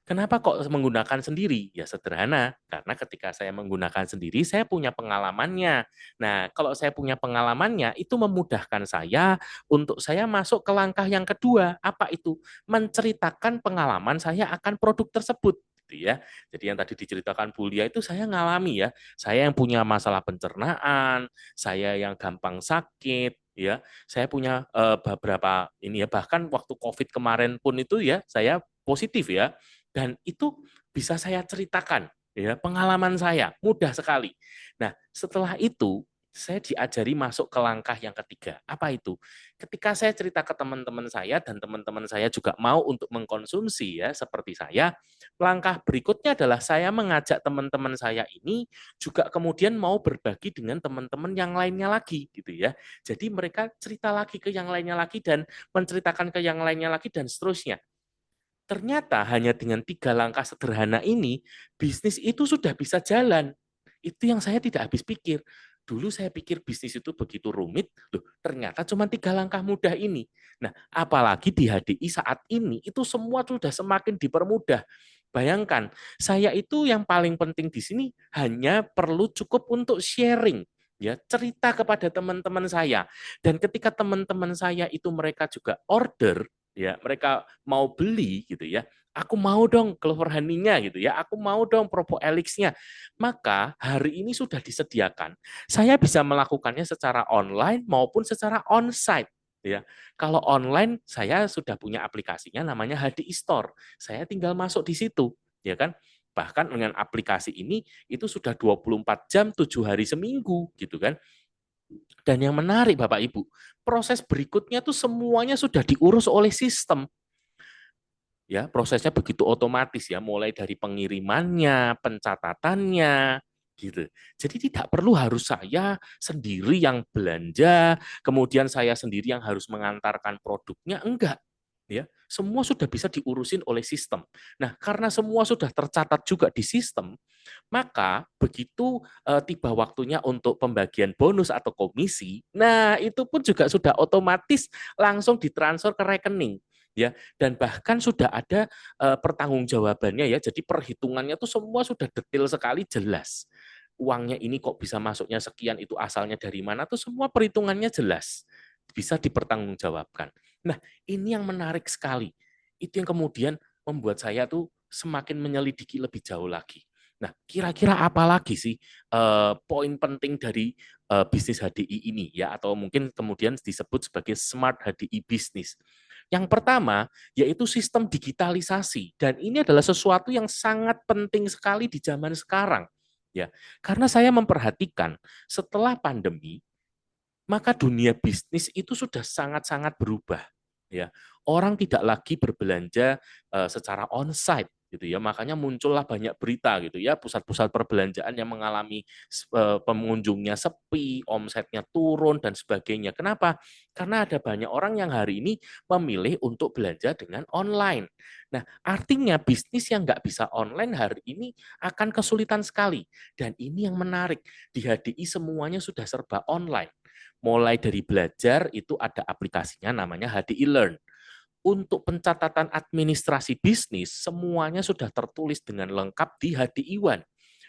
kenapa kok menggunakan sendiri? Ya sederhana, karena ketika saya menggunakan sendiri, saya punya pengalamannya. Nah, kalau saya punya pengalamannya, itu memudahkan saya untuk saya masuk ke langkah yang kedua. Apa itu? Menceritakan pengalaman saya akan produk tersebut. Gitu ya. Jadi yang tadi diceritakan Bu Lia itu saya ngalami ya. Saya yang punya masalah pencernaan, saya yang gampang sakit, ya. Saya punya beberapa ini ya, bahkan waktu COVID kemarin pun itu ya, saya positif ya, dan itu bisa saya ceritakan ya pengalaman saya mudah sekali. Nah, setelah itu saya diajari masuk ke langkah yang ketiga. Apa itu? Ketika saya cerita ke teman-teman saya dan teman-teman saya juga mau untuk mengkonsumsi ya seperti saya, langkah berikutnya adalah saya mengajak teman-teman saya ini juga kemudian mau berbagi dengan teman-teman yang lainnya lagi gitu ya. Jadi mereka cerita lagi ke yang lainnya lagi dan menceritakan ke yang lainnya lagi dan seterusnya. Ternyata hanya dengan 3 langkah sederhana ini, bisnis itu sudah bisa jalan. Itu yang saya tidak habis pikir. Dulu saya pikir bisnis itu begitu rumit, loh ternyata cuma 3 langkah mudah ini. Nah, apalagi di HDI saat ini, itu semua sudah semakin dipermudah. Bayangkan, saya itu yang paling penting di sini hanya perlu cukup untuk sharing, ya cerita kepada teman-teman saya. Dan ketika teman-teman saya itu mereka juga order, ya mereka mau beli gitu ya, aku mau dong Clover Honey-nya gitu ya, aku mau dong Propo Elix-nya, maka hari ini sudah disediakan, saya bisa melakukannya secara online maupun secara onsite ya. Kalau online saya sudah punya aplikasinya namanya HDI Store, saya tinggal masuk di situ ya kan. Bahkan dengan aplikasi ini itu sudah 24 jam 7 hari seminggu gitu kan. Dan yang menarik Bapak Ibu, proses berikutnya tuh semuanya sudah diurus oleh sistem. Ya, prosesnya begitu otomatis ya, mulai dari pengirimannya, pencatatannya, gitu. Jadi tidak perlu harus saya sendiri yang belanja, kemudian saya sendiri yang harus mengantarkan produknya, enggak. Ya, semua sudah bisa diurusin oleh sistem. Nah, karena semua sudah tercatat juga di sistem, maka begitu tiba waktunya untuk pembagian bonus atau komisi, nah itu pun juga sudah otomatis langsung ditransfer ke rekening ya, dan bahkan sudah ada pertanggungjawabannya ya. Jadi perhitungannya tuh semua sudah detail sekali, jelas. Uangnya ini kok bisa masuknya sekian, itu asalnya dari mana tuh semua perhitungannya jelas. Bisa dipertanggungjawabkan. Nah, ini yang menarik sekali. Itu yang kemudian membuat saya tuh semakin menyelidiki lebih jauh lagi. Nah, kira-kira apa lagi sih poin penting dari bisnis HDI ini ya, atau mungkin kemudian disebut sebagai smart HDI business. Yang pertama yaitu sistem digitalisasi, dan ini adalah sesuatu yang sangat penting sekali di zaman sekarang ya. Karena saya memperhatikan setelah pandemi, maka dunia bisnis itu sudah sangat-sangat berubah ya. Orang tidak lagi berbelanja secara onsite gitu ya. Makanya muncullah banyak berita gitu ya, pusat-pusat perbelanjaan yang mengalami pengunjungnya sepi, omsetnya turun dan sebagainya. Kenapa? Karena ada banyak orang yang hari ini memilih untuk belanja dengan online. Nah, artinya bisnis yang nggak bisa online hari ini akan kesulitan sekali. Dan ini yang menarik, di HDI semuanya sudah serba online. Mulai dari belajar itu ada aplikasinya namanya HDI Learn. Untuk pencatatan administrasi bisnis semuanya sudah tertulis dengan lengkap di HDI One.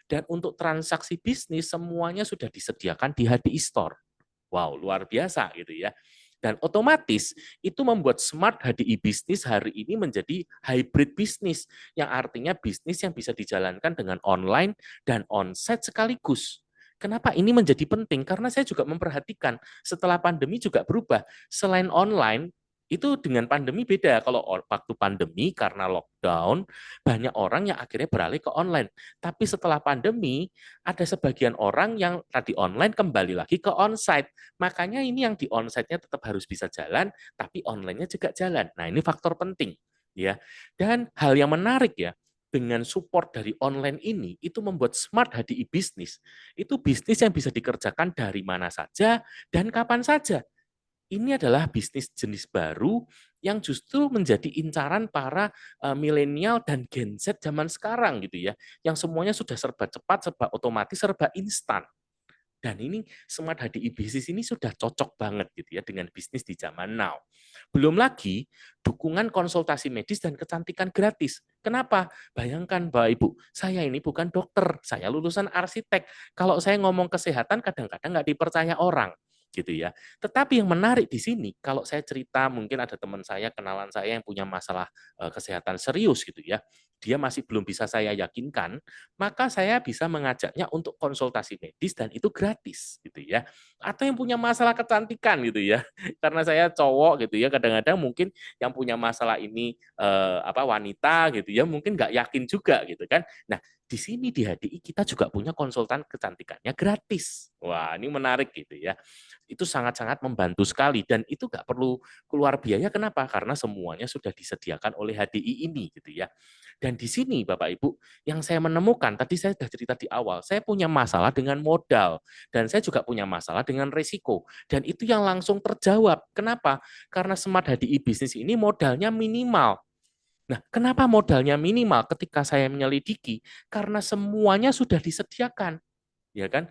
Dan untuk transaksi bisnis semuanya sudah disediakan di HDI Store. Wow, luar biasa gitu ya. Dan otomatis itu membuat smart HDI bisnis hari ini menjadi hybrid bisnis, yang artinya bisnis yang bisa dijalankan dengan online dan onsite sekaligus. Kenapa ini menjadi penting? Karena saya juga memperhatikan setelah pandemi juga berubah. Selain online, itu dengan pandemi beda. Kalau waktu pandemi karena lockdown, banyak orang yang akhirnya beralih ke online. Tapi setelah pandemi, ada sebagian orang yang tadi online kembali lagi ke onsite. Makanya ini yang di onsite-nya tetap harus bisa jalan, tapi online-nya juga jalan. Nah, ini faktor penting ya. Dan hal yang menarik ya, dengan support dari online ini, itu membuat Smart HDI Business, itu bisnis yang bisa dikerjakan dari mana saja dan kapan saja. Ini adalah bisnis jenis baru yang justru menjadi incaran para milenial dan Gen Z zaman sekarang gitu ya, yang semuanya sudah serba cepat, serba otomatis, serba instan. Dan ini Smart HDI Business ini sudah cocok banget gitu ya dengan bisnis di zaman now. Belum lagi dukungan konsultasi medis dan kecantikan gratis. Kenapa? Bayangkan Bapak Ibu, saya ini bukan dokter, saya lulusan arsitek. Kalau saya ngomong kesehatan kadang-kadang nggak dipercaya orang gitu ya. Tetapi yang menarik di sini, kalau saya cerita mungkin ada teman saya, kenalan saya yang punya masalah kesehatan serius gitu ya, dia masih belum bisa saya yakinkan, maka saya bisa mengajaknya untuk konsultasi medis dan itu gratis gitu ya. Atau yang punya masalah kecantikan gitu ya. Karena saya cowok gitu ya, kadang-kadang mungkin yang punya masalah ini wanita gitu ya, mungkin nggak yakin juga gitu kan. Nah, di sini di HDI kita juga punya konsultan kecantikannya gratis. Wah, ini menarik gitu ya. Itu sangat-sangat membantu sekali dan itu nggak perlu keluar biaya. Kenapa? Karena semuanya sudah disediakan oleh HDI ini gitu ya. Dan di sini Bapak Ibu, yang saya menemukan, tadi saya sudah cerita di awal, saya punya masalah dengan modal, dan saya juga punya masalah dengan risiko. Dan itu yang langsung terjawab. Kenapa? Karena Smart HDI bisnis ini modalnya minimal. Nah, kenapa modalnya minimal ketika saya menyelidiki? Karena semuanya sudah disediakan. Ya kan?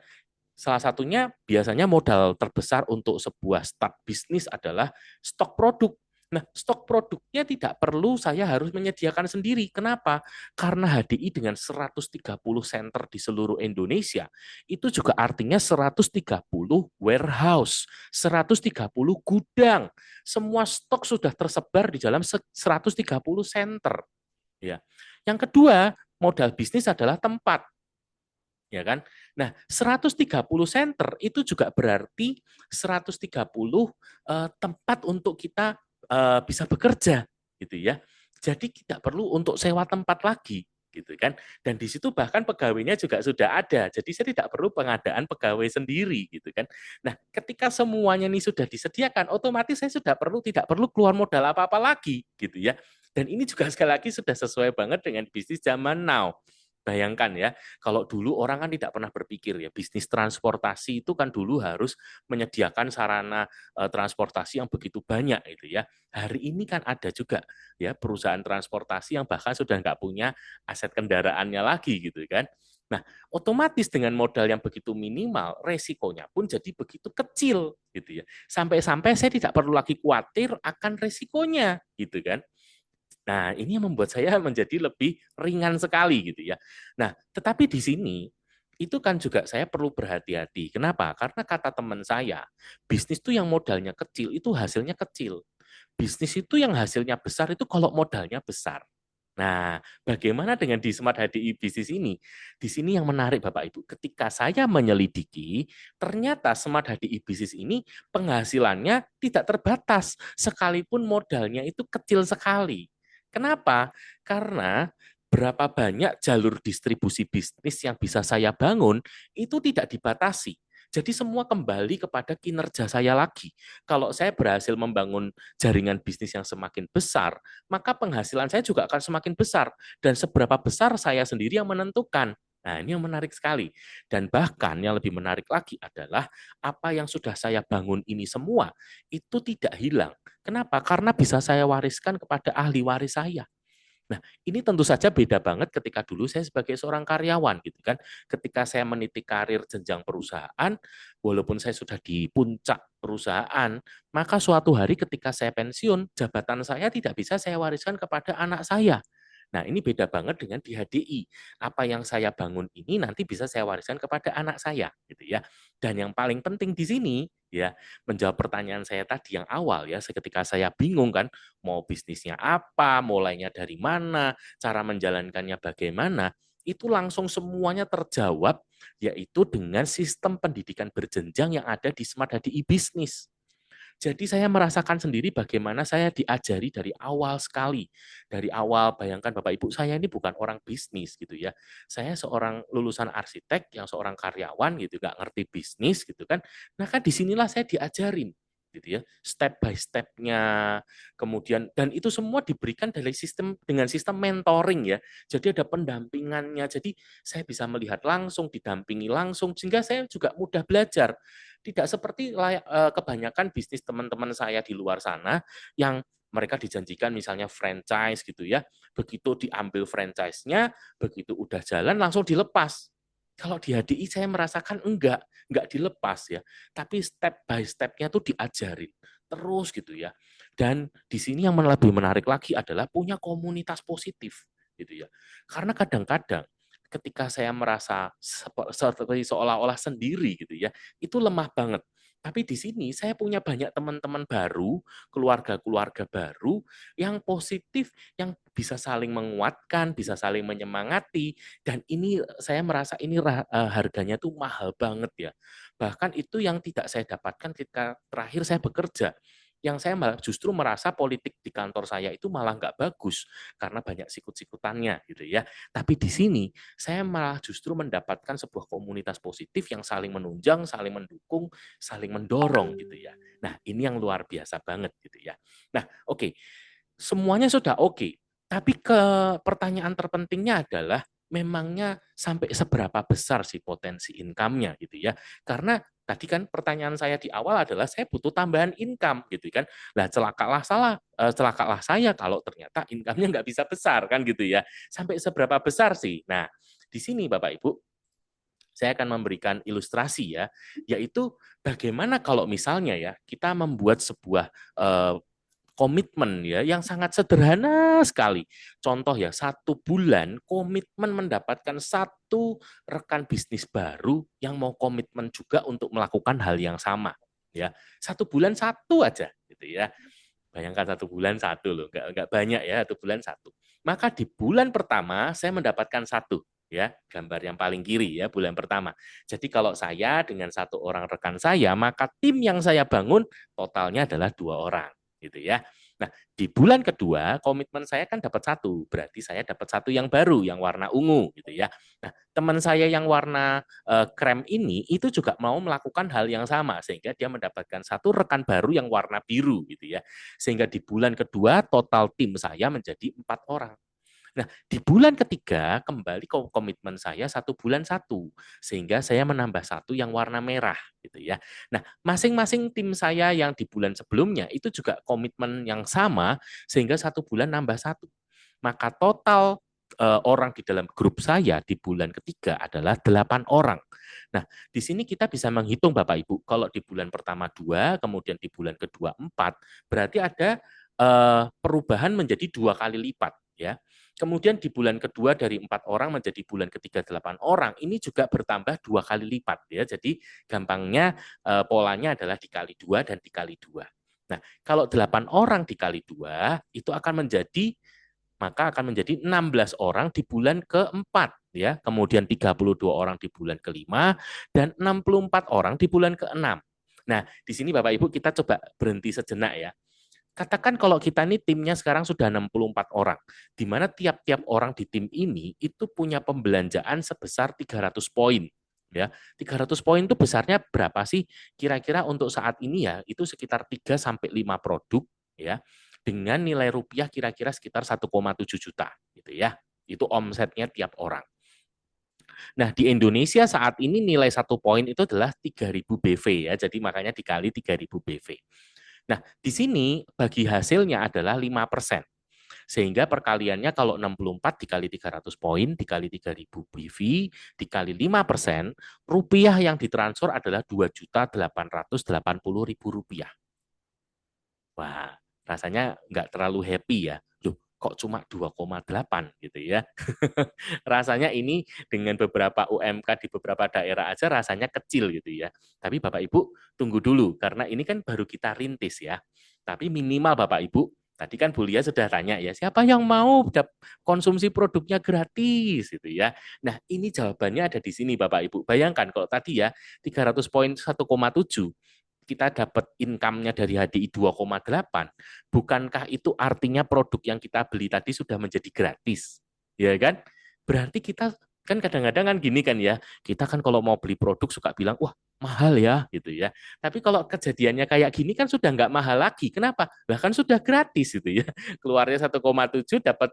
Salah satunya biasanya modal terbesar untuk sebuah start bisnis adalah stok produk. Nah, stok produknya tidak perlu saya harus menyediakan sendiri. Kenapa? Karena HDI dengan 130 center di seluruh Indonesia, itu juga artinya 130 warehouse, 130 gudang. Semua stok sudah tersebar di dalam 130 center. Ya. Yang kedua, modal bisnis adalah tempat, ya kan? Nah, 130 center itu juga berarti 130 tempat untuk kita bisa bekerja gitu ya. Jadi tidak perlu untuk sewa tempat lagi gitu kan. Dan di situ bahkan pegawainya juga sudah ada. Jadi saya tidak perlu pengadaan pegawai sendiri gitu kan. Nah, ketika semuanya ini sudah disediakan, otomatis saya sudah tidak perlu keluar modal apa-apa lagi gitu ya. Dan ini juga sekali lagi sudah sesuai banget dengan bisnis zaman now. Bayangkan ya, kalau dulu orang kan tidak pernah berpikir ya, bisnis transportasi itu kan dulu harus menyediakan sarana transportasi yang begitu banyak itu ya. Hari ini kan ada juga ya perusahaan transportasi yang bahkan sudah nggak punya aset kendaraannya lagi gitu kan. Nah, otomatis dengan modal yang begitu minimal, resikonya pun jadi begitu kecil gitu ya. Sampai-sampai saya tidak perlu lagi khawatir akan resikonya gitu kan. Nah, ini yang membuat saya menjadi lebih ringan sekali gitu ya. Nah, tetapi di sini itu kan juga saya perlu berhati-hati. Kenapa? Karena kata teman saya, bisnis itu yang modalnya kecil itu hasilnya kecil. Bisnis itu yang hasilnya besar itu kalau modalnya besar. Nah, bagaimana dengan di Smart HDI bisnis ini? Di sini yang menarik Bapak Ibu, ketika saya menyelidiki, ternyata Smart HDI bisnis ini penghasilannya tidak terbatas, sekalipun modalnya itu kecil sekali. Kenapa? Karena berapa banyak jalur distribusi bisnis yang bisa saya bangun itu tidak dibatasi. Jadi semua kembali kepada kinerja saya lagi. Kalau saya berhasil membangun jaringan bisnis yang semakin besar, maka penghasilan saya juga akan semakin besar. Dan seberapa besar saya sendiri yang menentukan. Nah, ini yang menarik sekali. Dan bahkan yang lebih menarik lagi adalah apa yang sudah saya bangun ini semua, itu tidak hilang. Kenapa? Karena bisa saya wariskan kepada ahli waris saya. Nah, ini tentu saja beda banget ketika dulu saya sebagai seorang karyawan gitu kan. Ketika saya meniti karir jenjang perusahaan, walaupun saya sudah di puncak perusahaan, maka suatu hari ketika saya pensiun, jabatan saya tidak bisa saya wariskan kepada anak saya. Nah, ini beda banget dengan di HDI. Apa yang saya bangun ini nanti bisa saya wariskan kepada anak saya, gitu ya. Dan yang paling penting di sini, ya, menjawab pertanyaan saya tadi yang awal ya, ketika saya bingung kan, mau bisnisnya apa, mulainya dari mana, cara menjalankannya bagaimana, itu langsung semuanya terjawab, yaitu dengan sistem pendidikan berjenjang yang ada di Smart HDI Business. Jadi saya merasakan sendiri bagaimana saya diajari dari awal sekali. Dari awal, bayangkan Bapak Ibu, saya ini bukan orang bisnis gitu ya. Saya seorang lulusan arsitek yang seorang karyawan gitu, nggak ngerti bisnis gitu kan. Nah kan disinilah saya diajarin. gitu ya, step by step-nya, kemudian dan itu semua diberikan dari dengan sistem mentoring ya, jadi ada pendampingannya, jadi saya bisa melihat langsung, didampingi langsung, sehingga saya juga mudah belajar. Tidak seperti kebanyakan bisnis teman-teman saya di luar sana yang mereka dijanjikan misalnya franchise gitu ya, begitu diambil franchise-nya, begitu udah jalan langsung dilepas. Kalau di HDI saya merasakan enggak dilepas ya, tapi step by step-nya tuh diajarin terus gitu ya. Dan di sini yang lebih menarik lagi adalah punya komunitas positif gitu ya. Karena kadang-kadang ketika saya merasa seperti seolah-olah sendiri gitu ya, itu lemah banget. Tapi di sini saya punya banyak teman-teman baru, keluarga-keluarga baru yang positif, yang bisa saling menguatkan, bisa saling menyemangati, dan ini saya merasa ini harganya tuh mahal banget ya. Bahkan itu yang tidak saya dapatkan ketika terakhir saya bekerja. Yang saya malah justru merasa politik di kantor saya itu malah nggak bagus karena banyak sikut-sikutannya gitu ya. Tapi di sini saya malah justru mendapatkan sebuah komunitas positif yang saling menunjang, saling mendukung, saling mendorong gitu ya. Nah, ini yang luar biasa banget gitu ya. Nah, oke. Semuanya sudah oke. Tapi pertanyaan terpentingnya adalah memangnya sampai seberapa besar sih potensi income-nya gitu ya. Karena tadi kan pertanyaan saya di awal adalah saya butuh tambahan income gitu kan. Lah celakalah saya kalau ternyata income-nya nggak bisa besar kan gitu ya. Sampai seberapa besar sih? Nah, di sini Bapak Ibu saya akan memberikan ilustrasi ya, yaitu bagaimana kalau misalnya ya kita membuat sebuah komitmen ya yang sangat sederhana sekali. Contoh ya, 1 bulan komitmen mendapatkan 1 rekan bisnis baru yang mau komitmen juga untuk melakukan hal yang sama. Ya, 1 bulan 1 aja gitu ya. Bayangkan 1 bulan 1 loh, nggak banyak ya, 1 bulan 1. Maka di bulan pertama saya mendapatkan 1 ya, gambar yang paling kiri ya, bulan pertama. Jadi kalau saya dengan 1 orang rekan saya, maka tim yang saya bangun totalnya adalah 2 orang gitu ya. Nah, di bulan kedua komitmen saya kan dapat 1, berarti saya dapat 1 yang baru, yang warna ungu gitu ya. Nah, teman saya yang warna krem ini itu juga mau melakukan hal yang sama sehingga dia mendapatkan 1 rekan baru yang warna biru gitu ya. Sehingga di bulan kedua total tim saya menjadi 4 orang. Nah, di bulan ketiga kembali komitmen saya 1 bulan 1, sehingga saya menambah 1 yang warna merah gitu ya. Nah, masing-masing tim saya yang di bulan sebelumnya itu juga komitmen yang sama, sehingga 1 bulan nambah 1. Maka total orang di dalam grup saya di bulan ketiga adalah 8 orang. Nah, di sini kita bisa menghitung Bapak Ibu, kalau di bulan pertama 2, kemudian di bulan kedua 4, berarti ada perubahan menjadi 2 kali lipat ya. Kemudian di bulan kedua dari 4 orang menjadi bulan ketiga 8 orang, ini juga bertambah 2 kali lipat ya. Jadi gampangnya polanya adalah dikali 2 dan dikali 2. Nah, kalau 8 orang dikali 2 itu akan menjadi 16 orang di bulan keempat ya. Kemudian 32 orang di bulan kelima dan 64 orang di bulan keenam. Nah, di sini Bapak Ibu kita coba berhenti sejenak ya. Katakan kalau kita ini timnya sekarang sudah 64 orang, di mana tiap-tiap orang di tim ini itu punya pembelanjaan sebesar 300 poin. Ya, 300 poin itu besarnya berapa sih? Kira-kira untuk saat ini ya, itu sekitar 3 sampai 5 produk ya, dengan nilai rupiah kira-kira sekitar 1,7 juta gitu ya. Itu omsetnya tiap orang. Nah, di Indonesia saat ini nilai 1 poin itu adalah 3.000 BV ya, jadi makanya dikali 3.000 BV. Nah, di sini bagi hasilnya adalah 5%. Sehingga perkaliannya kalau 64 dikali 300 poin, dikali 3.000 BV, dikali 5%, rupiah yang ditransfer adalah 2.880.000 rupiah. Wah, rasanya nggak terlalu happy ya. Loh, kok cuma 2,8 gitu ya. Rasanya ini dengan beberapa UMK di beberapa daerah aja rasanya kecil gitu ya. Tapi Bapak Ibu tunggu dulu karena ini kan baru kita rintis ya. Tapi minimal Bapak Ibu, tadi kan Bu Lia sudah tanya ya, siapa yang mau konsumsi produknya gratis gitu ya. Nah, ini jawabannya ada di sini Bapak Ibu. Bayangkan kalau tadi ya 300 poin 1,7 kita dapat income-nya dari HDI 2,8, bukankah itu artinya produk yang kita beli tadi sudah menjadi gratis? Ya kan? Berarti kita Kan kadang-kadang kan gini kan ya, kita kan kalau mau beli produk suka bilang, wah mahal ya gitu ya. Tapi kalau kejadiannya kayak gini kan sudah nggak mahal lagi. Kenapa? Bahkan sudah gratis gitu ya. Keluarnya 1,7 dapat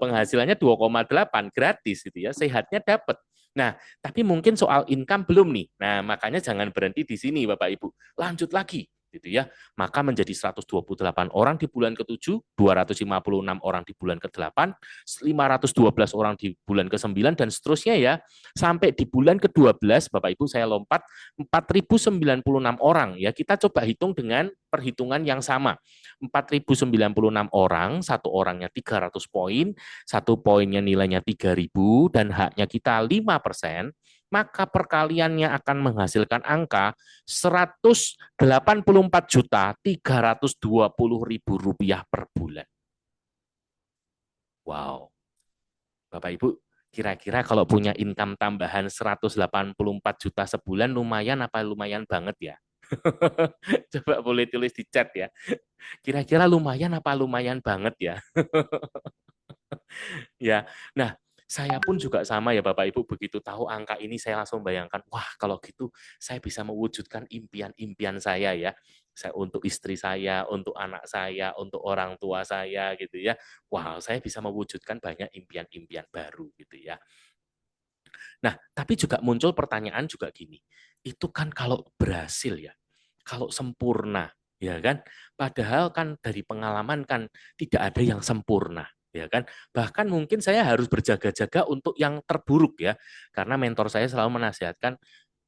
penghasilannya 2,8 gratis gitu ya. Sehatnya dapat. Nah, tapi mungkin soal income belum nih. Nah, makanya jangan berhenti di sini Bapak Ibu. Lanjut lagi gitu ya. Maka menjadi 128 orang di bulan ke-7, 256 orang di bulan ke-8, 512 orang di bulan ke-9 dan seterusnya ya. Sampai di bulan ke-12 Bapak Ibu saya lompat 4.096 orang ya. Kita coba hitung dengan perhitungan yang sama. 4.096 orang, satu orangnya 300 poin, satu poinnya nilainya 3.000 dan haknya kita 5%, maka perkaliannya akan menghasilkan angka 184.320.000 rupiah per bulan. Wow. Bapak Ibu, kira-kira kalau punya income tambahan 184 juta sebulan lumayan apa lumayan banget ya? Coba boleh tulis di chat ya. Kira-kira lumayan apa lumayan banget ya? Ya. Nah, saya pun juga sama ya Bapak Ibu, begitu tahu angka ini saya langsung bayangkan, wah kalau gitu saya bisa mewujudkan impian-impian saya ya. Saya untuk istri saya, untuk anak saya, untuk orang tua saya gitu ya. Wow, saya bisa mewujudkan banyak impian-impian baru gitu ya. Nah, tapi juga muncul pertanyaan juga gini, itu kan kalau berhasil ya, kalau sempurna, ya kan? Padahal kan dari pengalaman kan tidak ada yang sempurna, ya kan? Bahkan mungkin saya harus berjaga-jaga untuk yang terburuk ya, karena mentor saya selalu menasihatkan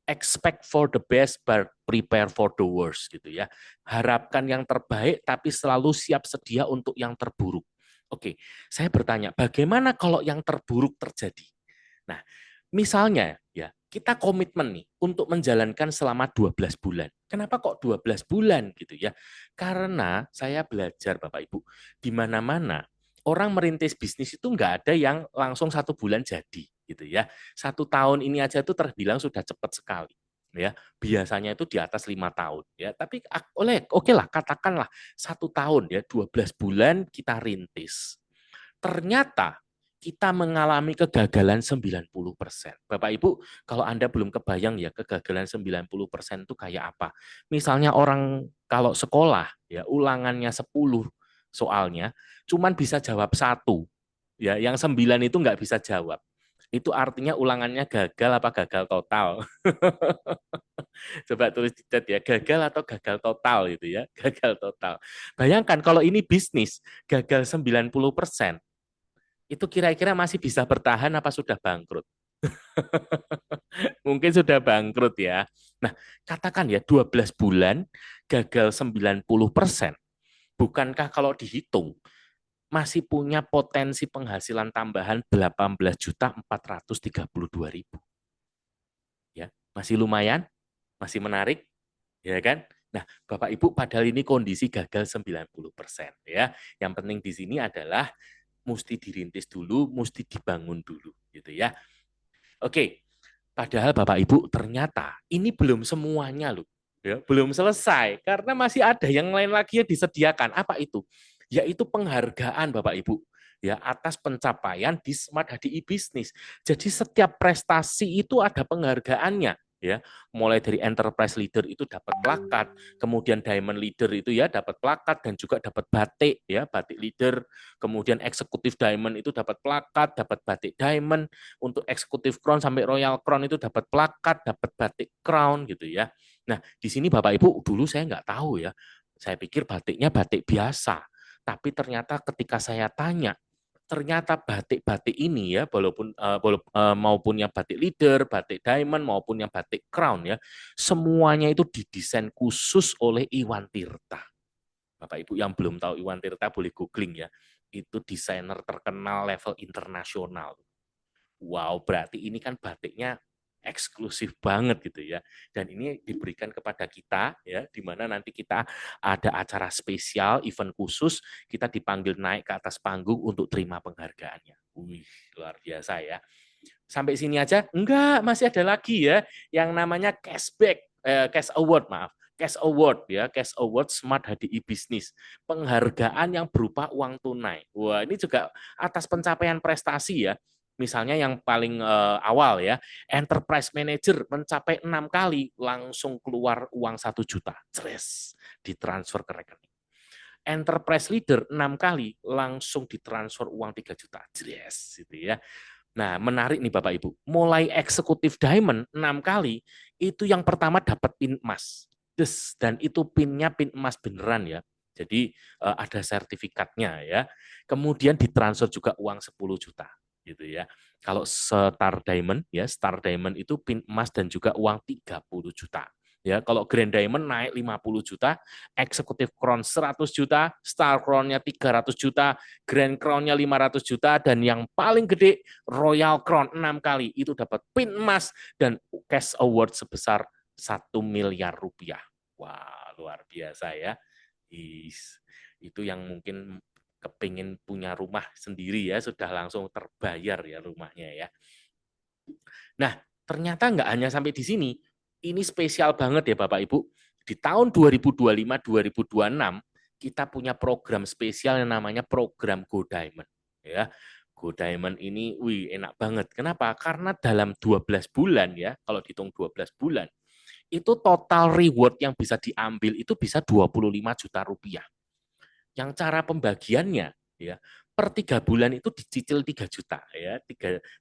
expect for the best but prepare for the worst gitu ya. Harapkan yang terbaik tapi selalu siap sedia untuk yang terburuk. Oke, saya bertanya, bagaimana kalau yang terburuk terjadi? Nah, misalnya ya, kita komitmen nih untuk menjalankan selama 12 bulan. Kenapa kok 12 bulan gitu ya? Karena saya belajar Bapak Ibu, di mana-mana orang merintis bisnis itu nggak ada yang langsung 1 bulan jadi gitu ya. 1 tahun ini aja itu terbilang sudah cepat sekali. Ya, biasanya itu di atas 5 tahun ya. Tapi oke lah, katakanlah 1 tahun ya, 12 bulan kita rintis. Ternyata kita mengalami kegagalan 90%. Bapak Ibu, kalau Anda belum kebayang ya kegagalan 90% itu kayak apa. Misalnya orang kalau sekolah ya ulangannya 10 soalnya cuman bisa jawab 1. Ya, yang 9 itu nggak bisa jawab. Itu artinya ulangannya gagal apa gagal total. Coba tulis di chat ya, gagal atau gagal total gitu ya, gagal total. Bayangkan kalau ini bisnis, gagal 90%, itu kira-kira masih bisa bertahan apa sudah bangkrut? Mungkin sudah bangkrut ya. Nah, katakan ya 12 bulan gagal 90%. Bukankah kalau dihitung masih punya potensi penghasilan tambahan 18.432.000? Ya, masih lumayan, masih menarik, ya kan? Nah, Bapak Ibu padahal ini kondisi gagal 90% ya. Yang penting di sini adalah mesti dirintis dulu, mesti dibangun dulu gitu ya. Oke, padahal Bapak Ibu ternyata ini belum semuanya loh. Ya, belum selesai karena masih ada yang lain lagi yang disediakan. Apa itu? Yaitu penghargaan Bapak Ibu ya atas pencapaian di Smart HDI Business. Jadi setiap prestasi itu ada penghargaannya ya. Mulai dari enterprise leader itu dapat plakat, kemudian diamond leader itu ya dapat plakat dan juga dapat batik ya, batik leader, kemudian eksekutif diamond itu dapat plakat, dapat batik diamond, untuk eksekutif crown sampai royal crown itu dapat plakat, dapat batik crown gitu ya. Nah, di sini Bapak Ibu dulu saya nggak tahu ya. Saya pikir batiknya batik biasa. Tapi ternyata ketika saya tanya, ternyata batik-batik ini ya, walaupun maupun yang batik leader, batik diamond maupun yang batik crown ya, semuanya itu didesain khusus oleh Iwan Tirta. Bapak Ibu yang belum tahu Iwan Tirta boleh googling ya. Itu desainer terkenal level internasional. Wow, berarti ini kan batiknya eksklusif banget gitu ya. Dan ini diberikan kepada kita ya, di mana nanti kita ada acara spesial, event khusus, kita dipanggil naik ke atas panggung untuk terima penghargaannya. Wih, luar biasa ya. Sampai sini aja? Enggak, masih ada lagi ya, yang namanya cashback, cash award maaf. Cash Award ya, Cash Award Smart HDI Business. Penghargaan yang berupa uang tunai. Wah, ini juga atas pencapaian prestasi ya. Misalnya yang paling awal ya, enterprise manager mencapai 6 kali langsung keluar uang 1 juta, ceres, ditransfer ke rekening. Enterprise leader 6 kali langsung ditransfer uang 3 juta, ceres, gitu ya. Nah, menarik nih Bapak Ibu. Mulai eksekutif diamond 6 kali, itu yang pertama dapat pin emas. Dan itu pinnya pin emas beneran ya. Jadi ada sertifikatnya ya. Kemudian ditransfer juga uang 10 juta gitu ya. Kalau Star Diamond ya, Star Diamond itu pin emas dan juga uang 30 juta. Ya, kalau Grand Diamond naik 50 juta, Executive Crown 100 juta, Star Crown-nya 300 juta, Grand Crown-nya 500 juta, dan yang paling gede Royal Crown 6 kali itu dapat pin emas dan cash award sebesar 1 miliar rupiah. Wah, luar biasa ya. Itu yang mungkin kepingin punya rumah sendiri ya, sudah langsung terbayar ya rumahnya ya. Nah, ternyata nggak hanya sampai di sini. Ini spesial banget ya Bapak Ibu. Di tahun 2025-2026 kita punya program spesial yang namanya program Go Diamond. Ya, Go Diamond ini, wih, enak banget. Kenapa? Karena dalam 12 bulan ya, kalau dihitung 12 bulan, itu total reward yang bisa diambil itu bisa 25 juta rupiah. Yang cara pembagiannya ya per 3 bulan itu dicicil 3 juta ya,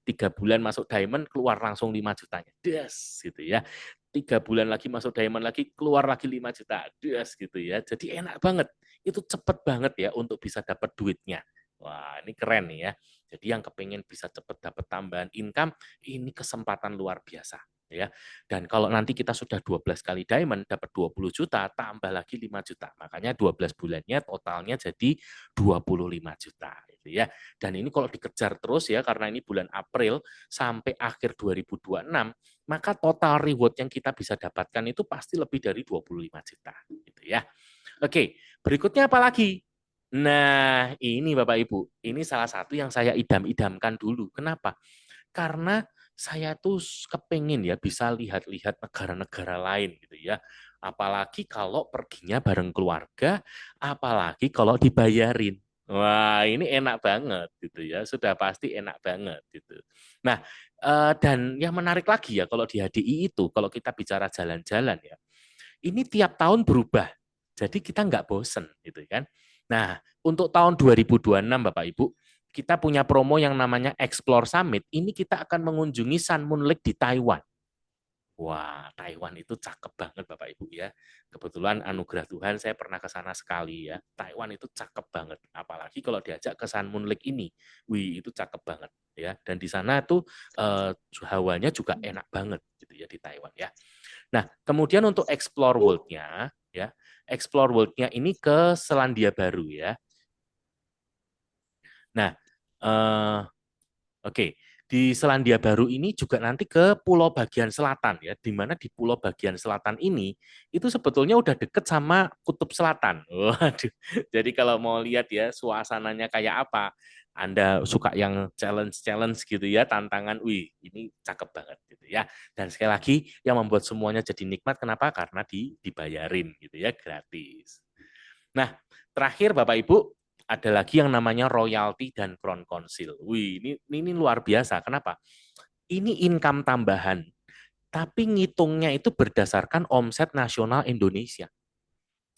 tiga bulan masuk diamond keluar langsung 5 jutanya, des gitu ya. 3 bulan lagi masuk diamond lagi keluar lagi 5 juta, des gitu ya. Jadi enak banget, itu cepet banget ya untuk bisa dapat duitnya. Wah, ini keren nih ya. Jadi yang kepengen bisa cepet dapat tambahan income, ini kesempatan luar biasa ya. Dan kalau nanti kita sudah 12 kali diamond dapat 20 juta, tambah lagi 5 juta. Makanya 12 bulannya totalnya jadi 25 juta gitu ya. Dan ini kalau dikejar terus ya, karena ini bulan April sampai akhir 2026, maka total reward yang kita bisa dapatkan itu pasti lebih dari 25 juta gitu ya. Oke, berikutnya apa lagi? Nah, ini Bapak Ibu, ini salah satu yang saya idam-idamkan dulu. Kenapa? Karena saya tuh kepengen ya bisa lihat-lihat negara-negara lain gitu ya. Apalagi kalau perginya bareng keluarga, apalagi kalau dibayarin. Wah, ini enak banget gitu ya. Sudah pasti enak banget gitu. Nah, dan yang menarik lagi ya kalau di HDI itu, kalau kita bicara jalan-jalan ya, ini tiap tahun berubah. Jadi kita nggak bosen gitu kan. Nah, untuk tahun 2026 Bapak Ibu, kita punya promo yang namanya Explore Summit. Ini kita akan mengunjungi Sun Moon Lake di Taiwan. Wah, Taiwan itu cakep banget Bapak Ibu ya. Kebetulan anugerah Tuhan saya pernah ke sana sekali ya. Taiwan itu cakep banget. Apalagi kalau diajak ke Sun Moon Lake ini. Wih, itu cakep banget ya. Dan di sana tuh hawanya juga enak banget gitu ya di Taiwan ya. Nah, kemudian untuk Explore World-nya ya. Explore World-nya ini ke Selandia Baru ya. Nah, oke, di Selandia Baru ini juga nanti ke pulau bagian selatan ya, di mana di pulau bagian selatan ini itu sebetulnya udah deket sama Kutub Selatan. Waduh, jadi kalau mau lihat ya suasananya kayak apa, Anda suka yang challenge-challenge gitu ya, tantangan, wih, ini cakep banget gitu ya. Dan sekali lagi yang membuat semuanya jadi nikmat, kenapa? Karena dibayarin gitu ya, gratis. Nah, terakhir Bapak Ibu, ada lagi yang namanya royalti dan crown council. Wih, ini luar biasa. Kenapa? Ini income tambahan, tapi ngitungnya itu berdasarkan omset nasional Indonesia.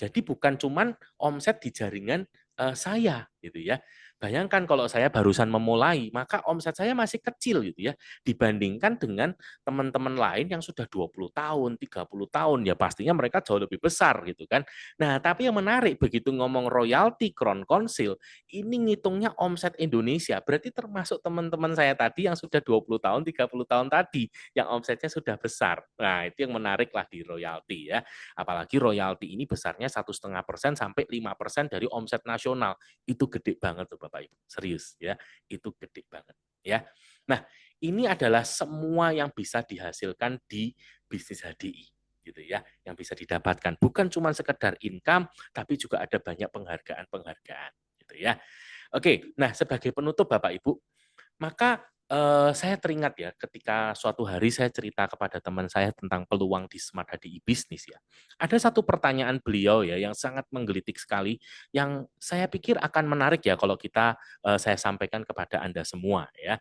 Jadi bukan cuman omset di jaringan saya gitu ya. Bayangkan kalau saya barusan memulai, maka omset saya masih kecil gitu ya. Dibandingkan dengan teman-teman lain yang sudah 20 tahun, 30 tahun, ya pastinya mereka jauh lebih besar gitu kan. Nah, tapi yang menarik begitu ngomong royalti Crown Council, ini ngitungnya omset Indonesia. Berarti termasuk teman-teman saya tadi yang sudah 20 tahun, 30 tahun tadi, yang omsetnya sudah besar. Nah, itu yang menarik lah di royalti ya. Apalagi royalti ini besarnya 1,5% sampai 5% dari omset nasional. Itu gede banget tuh Bapak Ibu. Serius ya, itu gede banget ya. Nah, ini adalah semua yang bisa dihasilkan di bisnis HDI gitu ya, yang bisa didapatkan. Bukan cuma sekedar income, tapi juga ada banyak penghargaan-penghargaan gitu ya. Oke, nah sebagai penutup Bapak Ibu, maka saya teringat ya ketika suatu hari saya cerita kepada teman saya tentang peluang di Smart HDI bisnis ya. Ada satu pertanyaan beliau ya yang sangat menggelitik sekali, yang saya pikir akan menarik ya kalau kita saya sampaikan kepada Anda semua ya.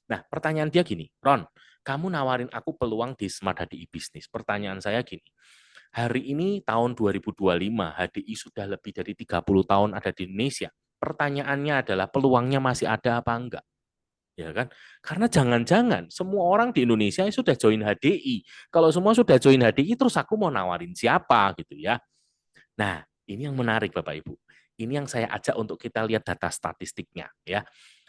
Nah, pertanyaan dia gini, Ron, kamu nawarin aku peluang di Smart HDI Bisnis. Pertanyaan saya gini, hari ini tahun 2025, HDI sudah lebih dari 30 tahun ada di Indonesia. Pertanyaannya adalah peluangnya masih ada apa enggak? Ya kan? Karena jangan-jangan semua orang di Indonesia sudah join HDI. Kalau semua sudah join HDI, terus aku mau nawarin siapa gitu ya. Nah, ini yang menarik Bapak Ibu. Ini yang saya ajak untuk kita lihat data statistiknya ya.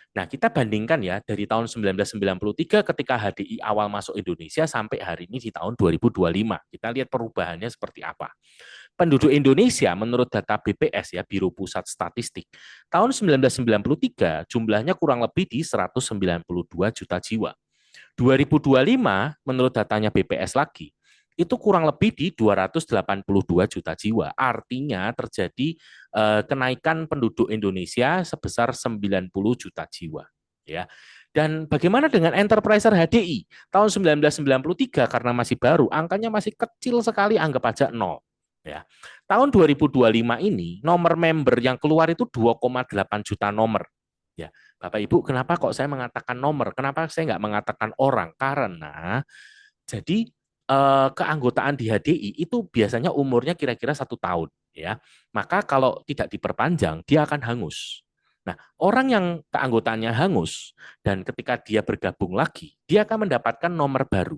Nah, kita bandingkan ya dari tahun 1993 ketika HDI awal masuk Indonesia sampai hari ini di tahun 2025. Kita lihat perubahannya seperti apa. Penduduk Indonesia menurut data BPS ya, Biro Pusat Statistik, tahun 1993 jumlahnya kurang lebih di 192 juta jiwa. 2025 menurut datanya BPS lagi, itu kurang lebih di 282 juta jiwa. Artinya terjadi kenaikan penduduk Indonesia sebesar 90 juta jiwa. Ya. Dan bagaimana dengan enterpriser HDI? Tahun 1993 karena masih baru, angkanya masih kecil sekali, anggap aja nol. Ya. Tahun 2025 ini nomor member yang keluar itu 2,8 juta nomor. Ya. Bapak Ibu, kenapa kok saya mengatakan nomor? Kenapa saya nggak mengatakan orang? Karena jadi keanggotaan di HDI itu biasanya umurnya kira-kira 1 tahun, ya. Maka kalau tidak diperpanjang, dia akan hangus. Nah, orang yang keanggotaannya hangus dan ketika dia bergabung lagi, dia akan mendapatkan nomor baru.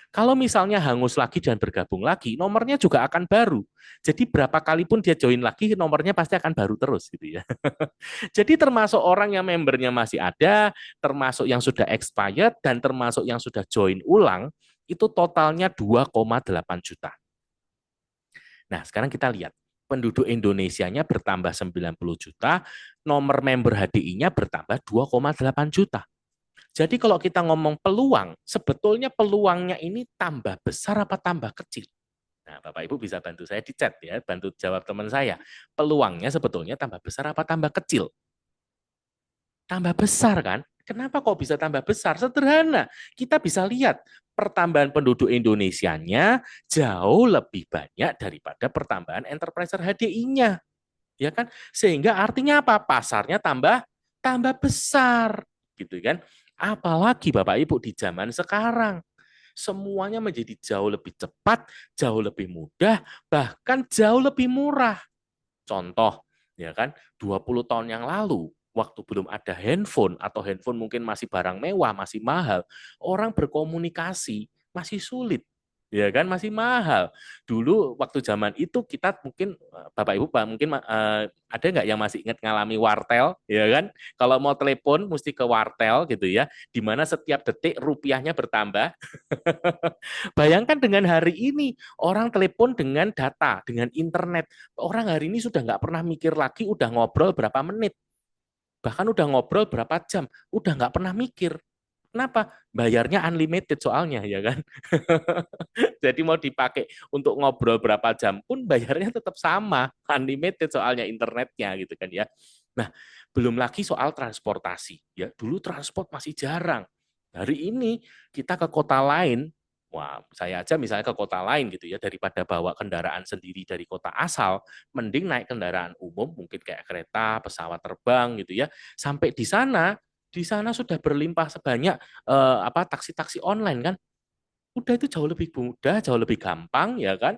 Kalau misalnya hangus lagi dan bergabung lagi, nomornya juga akan baru. Jadi berapa kali pun dia join lagi, nomornya pasti akan baru terus gitu ya. Jadi termasuk orang yang membernya masih ada, termasuk yang sudah expired, dan termasuk yang sudah join ulang, itu totalnya 2,8 juta. Nah, sekarang kita lihat. Penduduk Indonesianya bertambah 90 juta, nomor member HDI-nya bertambah 2,8 juta. Jadi kalau kita ngomong peluang, sebetulnya peluangnya ini tambah besar apa tambah kecil? Nah, Bapak Ibu bisa bantu saya di chat ya, bantu jawab teman saya. Peluangnya sebetulnya tambah besar apa tambah kecil? Tambah besar kan? Kenapa kok bisa tambah besar? Sederhana. Kita bisa lihat pertambahan penduduk Indonesianya jauh lebih banyak daripada pertambahan enterpriser HDI-nya. Ya kan? Sehingga artinya apa? Pasarnya tambah tambah besar, gitu kan? Apalagi Bapak Ibu di zaman sekarang semuanya menjadi jauh lebih cepat, jauh lebih mudah, bahkan jauh lebih murah. Contoh, ya kan, 20 tahun yang lalu, waktu belum ada handphone atau handphone mungkin masih barang mewah, masih mahal, orang berkomunikasi masih sulit. Ya kan masih mahal. Dulu waktu zaman itu kita mungkin Bapak Ibu Pak mungkin ada nggak yang masih ingat ngalami wartel, ya kan? Kalau mau telepon mesti ke wartel gitu ya, di mana setiap detik rupiahnya bertambah. Bayangkan dengan hari ini orang telepon dengan data, dengan internet. Orang hari ini sudah nggak pernah mikir lagi udah ngobrol berapa menit. Bahkan udah ngobrol berapa jam. Udah nggak pernah mikir. Kenapa? Bayarnya unlimited soalnya, ya kan? Jadi mau dipakai untuk ngobrol berapa jam pun bayarnya tetap sama. Unlimited soalnya internetnya gitu kan ya. Nah, belum lagi soal transportasi. Ya, dulu transport masih jarang. Hari ini kita ke kota lain, wah, saya aja misalnya ke kota lain gitu ya, daripada bawa kendaraan sendiri dari kota asal, mending naik kendaraan umum, mungkin kayak kereta, pesawat terbang gitu ya. Sampai di sana sudah berlimpah sebanyak taksi-taksi online kan. Udah itu jauh lebih mudah, jauh lebih gampang ya kan.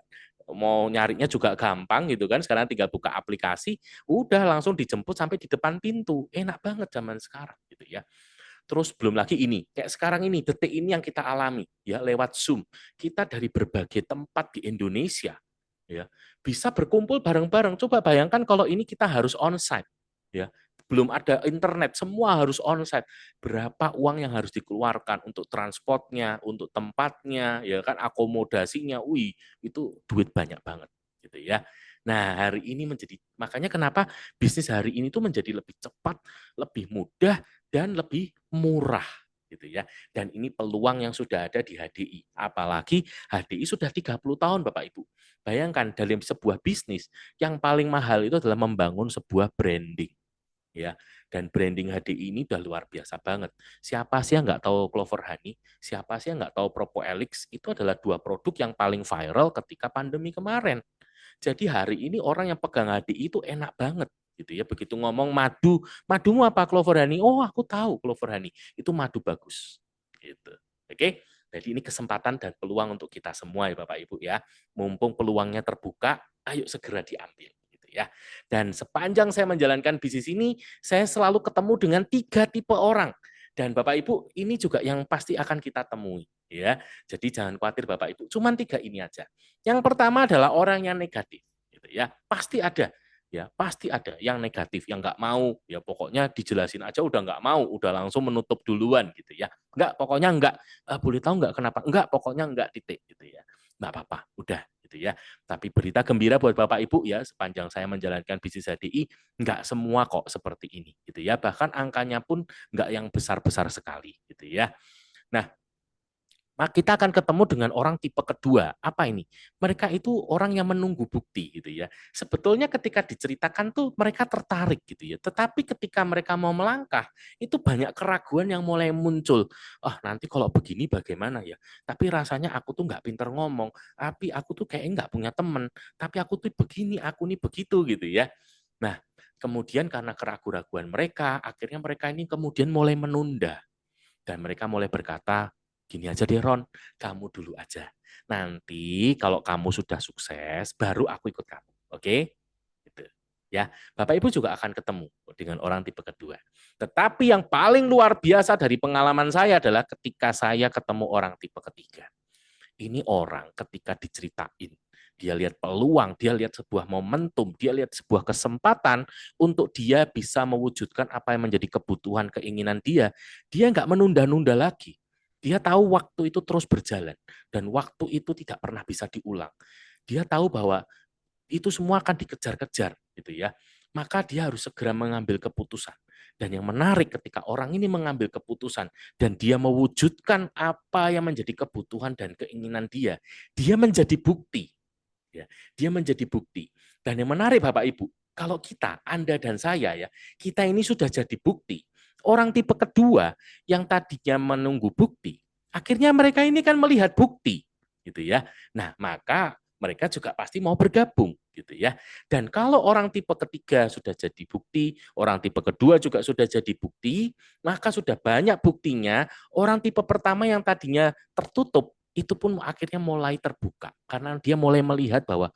Mau nyarinya juga gampang gitu kan. Sekarang tinggal buka aplikasi, udah langsung dijemput sampai di depan pintu. Enak banget zaman sekarang gitu ya. Terus belum lagi ini, kayak sekarang ini, detik ini yang kita alami ya lewat Zoom. Kita dari berbagai tempat di Indonesia ya bisa berkumpul bareng-bareng. Coba bayangkan kalau ini kita harus onsite ya. Belum ada internet, semua harus onsite. Berapa uang yang harus dikeluarkan untuk transportnya, untuk tempatnya, ya kan akomodasinya. Wih, itu duit banyak banget gitu ya. Nah, hari ini makanya kenapa bisnis hari ini tuh menjadi lebih cepat, lebih mudah dan lebih murah gitu ya. Dan ini peluang yang sudah ada di HDI. Apalagi HDI sudah 30 tahun Bapak Ibu. Bayangkan dalam sebuah bisnis yang paling mahal itu adalah membangun sebuah branding ya. Dan branding HDI ini udah luar biasa banget. Siapa sih yang nggak tahu Clover Honey? Siapa sih yang nggak tahu Propo Elix? Itu adalah dua produk yang paling viral ketika pandemi kemarin. Jadi hari ini orang yang pegang HDI itu enak banget. gitu ya. Begitu ngomong madu, madumu apa? Clover honey. Oh, aku tahu clover honey. Itu madu bagus. Gitu. Oke. Jadi ini kesempatan dan peluang untuk kita semua ya Bapak Ibu ya. Mumpung peluangnya terbuka, ayo segera diambil gitu ya. Dan sepanjang saya menjalankan bisnis ini, saya selalu ketemu dengan 3 tipe orang. Dan Bapak Ibu, ini juga yang pasti akan kita temui ya. Jadi jangan khawatir Bapak Ibu, cuman 3 ini aja. Yang pertama adalah orang yang negatif gitu ya. Pasti ada ya, pasti ada yang negatif, yang nggak mau ya, pokoknya dijelasin aja udah nggak mau, udah langsung menutup duluan gitu ya. Nggak, pokoknya nggak. Boleh tahu nggak kenapa? Nggak, pokoknya nggak, titik gitu ya. Nggak apa-apa, udah gitu ya. Tapi berita gembira buat Bapak Ibu ya, sepanjang saya menjalankan bisnis HDI, nggak semua kok seperti ini gitu ya. Bahkan angkanya pun nggak yang besar-besar sekali gitu ya. Nah, kita akan ketemu dengan orang tipe kedua. Apa ini? Mereka itu orang yang menunggu bukti gitu ya. Sebetulnya ketika diceritakan tuh mereka tertarik gitu ya. Tetapi ketika mereka mau melangkah, itu banyak keraguan yang mulai muncul. Nanti kalau begini bagaimana ya? Tapi rasanya aku tuh nggak pinter ngomong. Tapi aku tuh kayak nggak punya temen. Tapi aku tuh begini, aku nih begitu gitu ya. Nah, kemudian karena keraguan-keraguan mereka, akhirnya mereka ini kemudian mulai menunda. Dan mereka mulai berkata, gini aja deh Ron, kamu dulu aja. Nanti kalau kamu sudah sukses, baru aku ikut kamu. Oke? Gitu. Ya, Bapak Ibu juga akan ketemu dengan orang tipe kedua. Tetapi yang paling luar biasa dari pengalaman saya adalah ketika saya ketemu orang tipe ketiga. Ini orang ketika diceritain, dia lihat peluang, dia lihat sebuah momentum, dia lihat sebuah kesempatan untuk dia bisa mewujudkan apa yang menjadi kebutuhan, keinginan dia nggak menunda-nunda lagi. Dia tahu waktu itu terus berjalan, dan waktu itu tidak pernah bisa diulang. Dia tahu bahwa itu semua akan dikejar-kejar gitu ya. Maka dia harus segera mengambil keputusan. Dan yang menarik ketika orang ini mengambil keputusan dan dia mewujudkan apa yang menjadi kebutuhan dan keinginan dia menjadi bukti. Ya, dia menjadi bukti. Dan yang menarik Bapak Ibu, kalau kita, Anda dan saya ya, kita ini sudah jadi bukti. Orang tipe kedua yang tadinya menunggu bukti, akhirnya mereka ini kan melihat bukti, gitu ya. Nah, maka mereka juga pasti mau bergabung gitu ya. Dan kalau orang tipe ketiga sudah jadi bukti, orang tipe kedua juga sudah jadi bukti, maka sudah banyak buktinya orang tipe pertama yang tadinya tertutup itu pun akhirnya mulai terbuka karena dia mulai melihat bahwa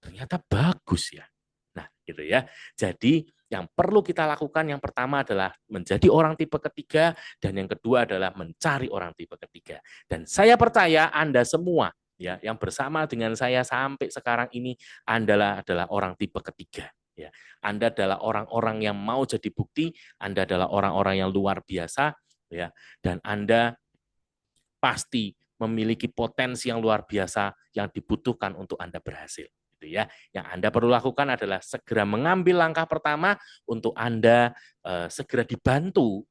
ternyata bagus ya. Nah, gitu ya. Jadi yang perlu kita lakukan yang pertama adalah menjadi orang tipe ketiga dan yang kedua adalah mencari orang tipe ketiga. Dan saya percaya Anda semua ya yang bersama dengan saya sampai sekarang ini adalah orang tipe ketiga ya. Anda adalah orang-orang yang mau jadi bukti, Anda adalah orang-orang yang luar biasa ya dan Anda pasti memiliki potensi yang luar biasa yang dibutuhkan untuk Anda berhasil. Gitu ya. Yang Anda perlu lakukan adalah segera mengambil langkah pertama untuk Anda segera dibantu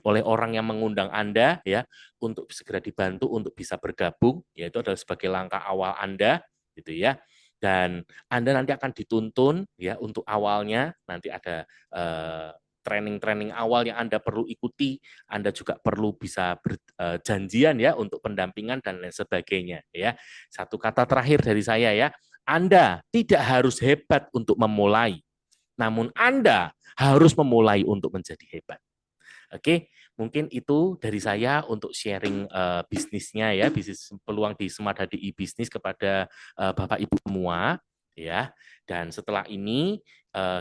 oleh orang yang mengundang Anda ya untuk segera dibantu untuk bisa bergabung, yaitu adalah sebagai langkah awal Anda gitu ya. Dan Anda nanti akan dituntun ya untuk awalnya nanti ada training-training awal yang Anda perlu ikuti, Anda juga perlu bisa berjanjian ya untuk pendampingan dan lain sebagainya ya. Satu kata terakhir dari saya ya, Anda tidak harus hebat untuk memulai, namun Anda harus memulai untuk menjadi hebat. Oke, mungkin itu dari saya untuk sharing bisnisnya ya, bisnis peluang di Smart HDI bisnis kepada Bapak Ibu semua ya. Dan setelah ini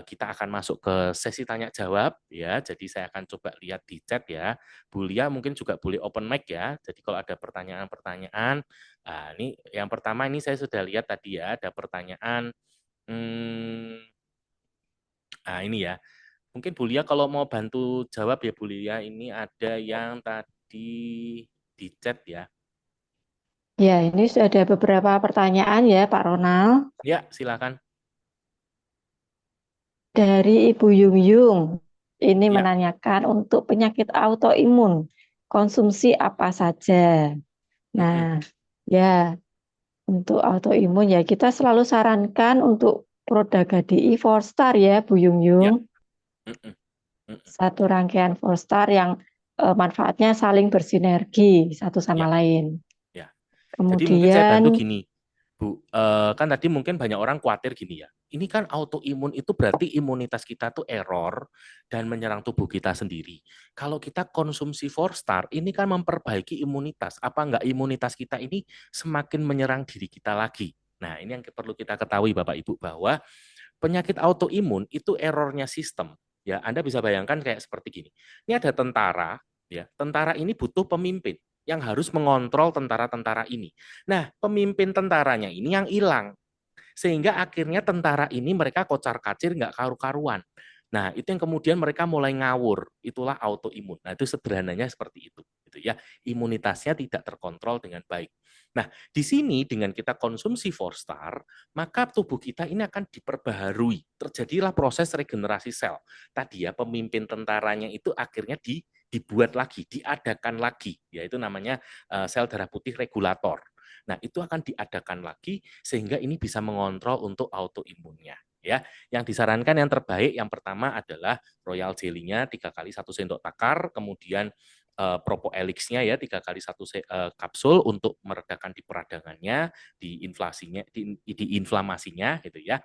kita akan masuk ke sesi tanya jawab ya. Jadi saya akan coba lihat di chat ya. Bu Lia mungkin juga boleh open mic ya. Jadi kalau ada pertanyaan-pertanyaan, ini yang pertama ini saya sudah lihat tadi ya ada pertanyaan. Ini ya. Mungkin Bu Lia kalau mau bantu jawab ya Bu Lia, ini ada yang tadi di chat ya. Ya, ini sudah ada beberapa pertanyaan ya Pak Ronald. Ya, silakan. Dari Ibu Yung Yung, ini Ya. menanyakan untuk penyakit autoimun, konsumsi apa saja? Mm-mm. Nah, ya untuk autoimun ya kita selalu sarankan untuk produk HDI Star ya Bu Yung Ya. Yung. Mm-mm. Mm-mm. Satu rangkaian Star yang manfaatnya saling bersinergi satu sama Ya. lain. Ya. Jadi mungkin saya bantu Kemudian gini. Bu, kan tadi mungkin banyak orang khawatir gini ya. Ini kan autoimun itu berarti imunitas kita tuh error dan menyerang tubuh kita sendiri. Kalau kita konsumsi Four Star, ini kan memperbaiki imunitas. Apa enggak imunitas kita ini semakin menyerang diri kita lagi? Nah, ini yang perlu kita ketahui Bapak Ibu bahwa penyakit autoimun itu errornya sistem. Ya, Anda bisa bayangkan kayak seperti gini. Ini ada tentara, ya. Tentara ini butuh pemimpin yang harus mengontrol tentara-tentara ini. Nah, pemimpin tentaranya ini yang hilang. Sehingga akhirnya tentara ini mereka kocar-kacir, nggak karu-karuan. Nah, itu yang kemudian mereka mulai ngawur. Itulah autoimun. Nah, itu sederhananya seperti itu. Gitu ya. Imunitasnya tidak terkontrol dengan baik. Nah, di sini dengan kita konsumsi Four Star, maka tubuh kita ini akan diperbaharui. Terjadilah proses regenerasi sel. Tadi ya, pemimpin tentaranya itu akhirnya dibuat lagi, diadakan lagi. Yaitu namanya sel darah putih regulator. Nah, itu akan diadakan lagi sehingga ini bisa mengontrol untuk autoimunnya. Ya, yang disarankan yang terbaik yang pertama adalah Royal Jelly-nya 3 kali 1 sendok takar, kemudian Propoelix-nya ya 3 kali 1 kapsul untuk meredakan di peradangannya, di inflasinya, di inflamasinya gitu ya.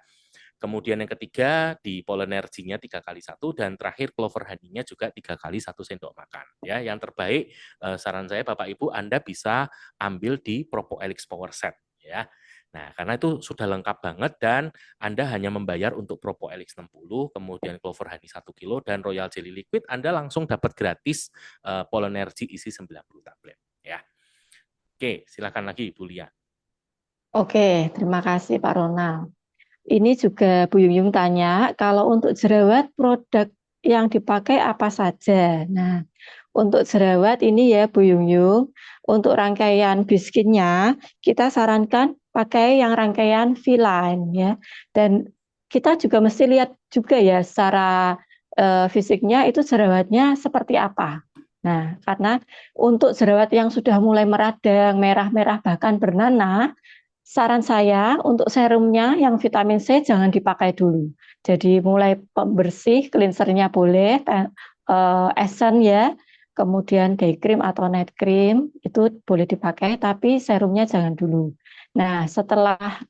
Kemudian yang ketiga di Polenerginya 3 kali 1 dan terakhir Clover Honey-nya juga 3 kali 1 sendok makan. Ya, yang terbaik saran saya Bapak Ibu Anda bisa ambil di Propoelix Power Set ya. Nah, karena itu sudah lengkap banget dan Anda hanya membayar untuk Propoelix 60, kemudian Clover Honey 1 kilo dan Royal Jelly Liquid Anda langsung dapat gratis Polenergi isi 90 tablet ya. Oke, silakan lagi Bu Lia. Oke, terima kasih Pak Ronald. Ini juga Bu Yung Yung tanya, kalau untuk jerawat produk yang dipakai apa saja? Nah, untuk jerawat ini ya Bu Yung Yung, untuk rangkaian biskinnya kita sarankan pakai yang rangkaian V-Line ya. Dan kita juga mesti lihat juga ya secara fisiknya itu jerawatnya seperti apa. Nah, karena untuk jerawat yang sudah mulai meradang, merah-merah bahkan bernanah, saran saya untuk serumnya yang vitamin C jangan dipakai dulu. Jadi mulai pembersih, cleansernya boleh, essence ya, kemudian day cream atau night cream itu boleh dipakai, tapi serumnya jangan dulu. Nah, setelah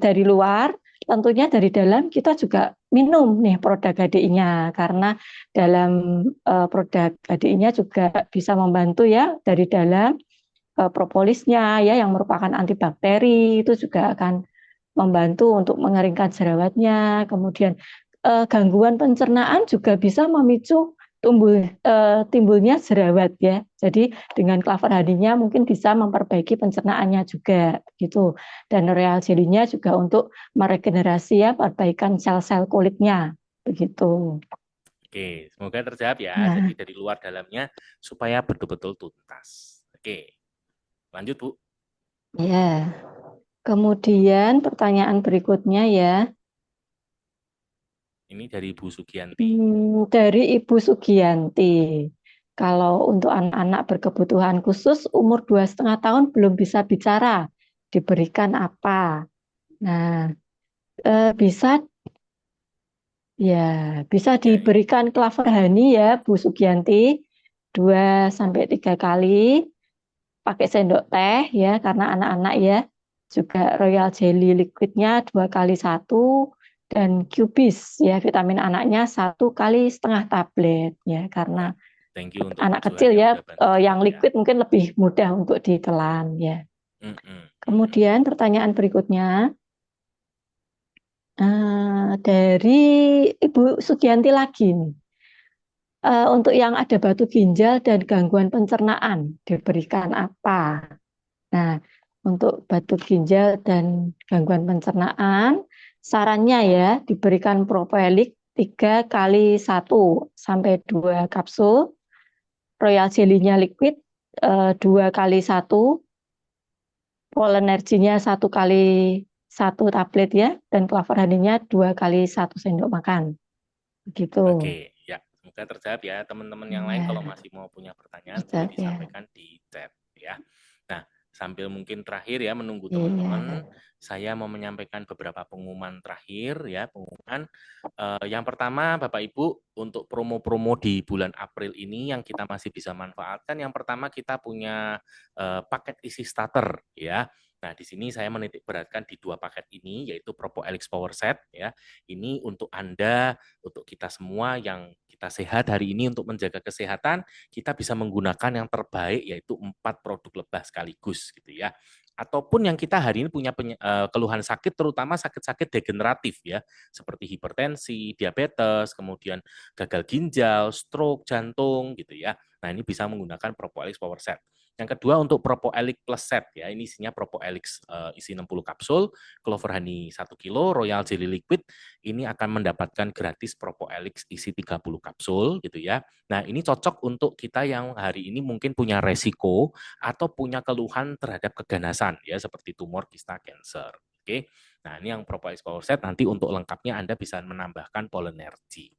dari luar, tentunya dari dalam kita juga minum nih produk HDI-nya karena dalam produk HDI-nya juga bisa membantu ya dari dalam propolisnya ya yang merupakan antibakteri itu juga akan membantu untuk mengeringkan jerawatnya. Kemudian gangguan pencernaan juga bisa memicu timbulnya jerawat ya. Jadi dengan Clover Honey-nya mungkin bisa memperbaiki pencernaannya juga gitu. Dan Royal Jelly-nya juga untuk meregenerasi ya perbaikan sel-sel kulitnya begitu. Oke, semoga terjawab ya. Jadi Nah, dari luar dalamnya supaya betul-betul tuntas. Oke, lanjut Bu. ya. Kemudian pertanyaan berikutnya ya. Ini dari Bu Sugianti. Dari Ibu Sugianti, kalau untuk anak-anak berkebutuhan khusus umur 2,5 tahun belum bisa bicara, diberikan apa? Nah, bisa ya bisa Ya, ya. diberikan Clover Honey ya Bu Sugianti 2 sampai 3 kali pakai sendok teh ya karena anak-anak ya juga Royal Jelly liquidnya 2 kali 1 dan Cubis ya vitamin anaknya 1 kali 1/2 tablet ya karena Ya, thank you untuk Bu anak Johan kecil yang ya udah bantu yang jawab ya. liquid mungkin lebih mudah untuk ditelan ya. Mm, mm, mm, mm. Kemudian pertanyaan berikutnya dari Ibu Sugianti lagi nih. Untuk yang ada batu ginjal dan gangguan pencernaan diberikan apa? Nah, untuk batu ginjal dan gangguan pencernaan, sarannya ya diberikan Propolis 3 kali 1 sampai 2 kapsul, Royal Jelly-nya liquid 2 kali 1, Polenerginya 1 kali 1 tablet ya, dan Clover Honey-nya 2 kali 1 sendok makan. Begitu. Oke, ya. Semoga terjawab ya. Teman-teman yang lain kalau Ya, masih mau punya pertanyaan boleh terjawab ya. disampaikan di chat ya. Nah, sambil mungkin terakhir ya menunggu teman-teman, Iya. saya mau menyampaikan beberapa pengumuman terakhir ya, pengumuman. Yang pertama Bapak Ibu untuk promo-promo di bulan April ini yang kita masih bisa manfaatkan. Yang pertama kita punya paket isi starter ya. Nah, di sini saya menitik beratkan di dua paket ini, yaitu Propoelix Power Set ya. Ini untuk Anda, untuk kita semua yang kita sehat hari ini untuk menjaga kesehatan, kita bisa menggunakan yang terbaik yaitu 4 produk lebah sekaligus gitu ya. Ataupun yang kita hari ini punya keluhan sakit, terutama sakit-sakit degeneratif ya, seperti hipertensi, diabetes, kemudian gagal ginjal, stroke, jantung gitu ya. Nah, ini bisa menggunakan Propoelix Power Set. Yang kedua untuk Propoelix Plus Set ya, ini isinya Propoelix isi 60 kapsul, Clover Honey 1 kilo, Royal Jelly Liquid, ini akan mendapatkan gratis Propoelix isi 30 kapsul gitu ya. Nah, ini cocok untuk kita yang hari ini mungkin punya resiko atau punya keluhan terhadap keganasan ya, seperti tumor, kista, cancer. Oke. Nah, ini yang Propoelix Power Set, nanti untuk lengkapnya Anda bisa menambahkan Polenergy.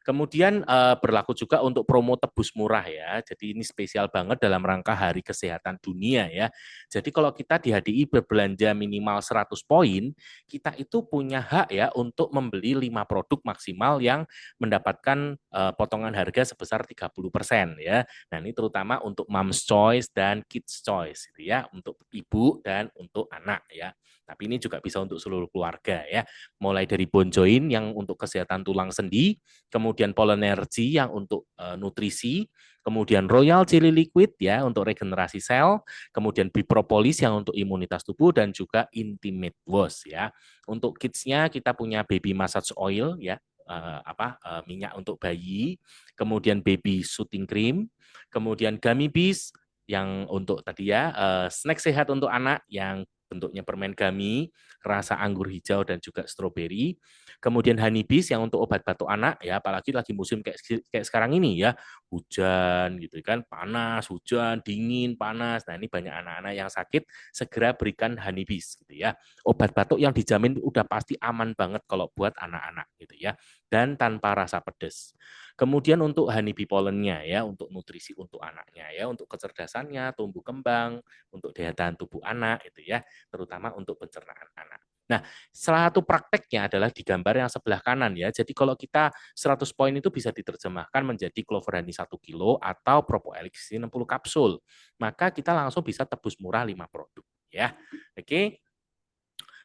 Kemudian berlaku juga untuk promo tebus murah ya. Jadi ini spesial banget dalam rangka Hari Kesehatan Dunia ya. Jadi kalau kita di HDI berbelanja minimal 100 poin, kita itu punya hak ya untuk membeli 5 produk maksimal yang mendapatkan potongan harga sebesar 30% ya. Nah, ini terutama untuk Mom's Choice dan Kids Choice gitu ya, untuk ibu dan untuk anak ya. Tapi ini juga bisa untuk seluruh keluarga ya. Mulai dari bone joint yang untuk kesehatan tulang sendi, kemudian Polenergy yang untuk nutrisi, kemudian Royal Jelly Liquid ya untuk regenerasi sel, kemudian Bipropolis yang untuk imunitas tubuh, dan juga Intimate Wash ya. Untuk kids-nya kita punya Baby Massage Oil ya, minyak untuk bayi, kemudian Baby Soothing Cream, kemudian Gummy Bees yang untuk tadi ya snack sehat untuk anak yang bentuknya permen gummy, rasa anggur hijau dan juga stroberi. Kemudian Honeybees yang untuk obat batuk anak ya, apalagi lagi musim kayak sekarang ini ya, hujan gitu kan, panas, hujan, dingin, panas. Nah, ini banyak anak-anak yang sakit, segera berikan Honeybees gitu ya. Obat batuk yang dijamin udah pasti aman banget kalau buat anak-anak gitu ya, dan tanpa rasa pedas. Kemudian untuk honeybee pollennya ya, untuk nutrisi untuk anaknya ya, untuk kecerdasannya, tumbuh kembang, untuk daya tahan tubuh anak itu ya, terutama untuk pencernaan anak. Nah, salah satu prakteknya adalah di gambar yang sebelah kanan ya. Jadi kalau kita 100 poin itu bisa diterjemahkan menjadi Clover Honey 1 kilo atau Propoelix 60 kapsul. Maka kita langsung bisa tebus murah 5 produk ya. Oke.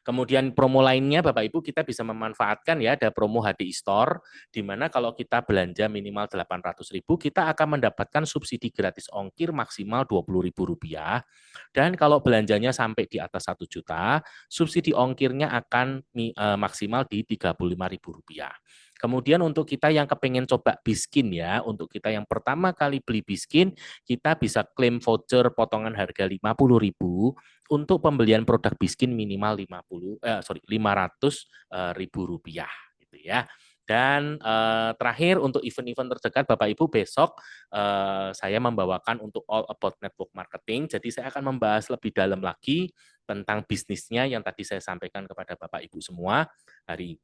Kemudian promo lainnya Bapak Ibu kita bisa memanfaatkan ya, ada promo HDI Store di mana kalau kita belanja minimal 800.000 kita akan mendapatkan subsidi gratis ongkir maksimal Rp20.000 dan kalau belanjanya sampai di atas 1 juta subsidi ongkirnya akan maksimal di Rp35.000. Kemudian untuk kita yang kepengen coba Biskin ya, untuk kita yang pertama kali beli Biskin, kita bisa klaim voucher potongan harga Rp50.000 untuk pembelian produk Biskin minimal 500.000 rupiah gitu ya. Dan terakhir untuk event-event terdekat Bapak Ibu besok saya membawakan untuk All About Network Marketing. Jadi saya akan membahas lebih dalam lagi tentang bisnisnya yang tadi saya sampaikan kepada Bapak Ibu semua hari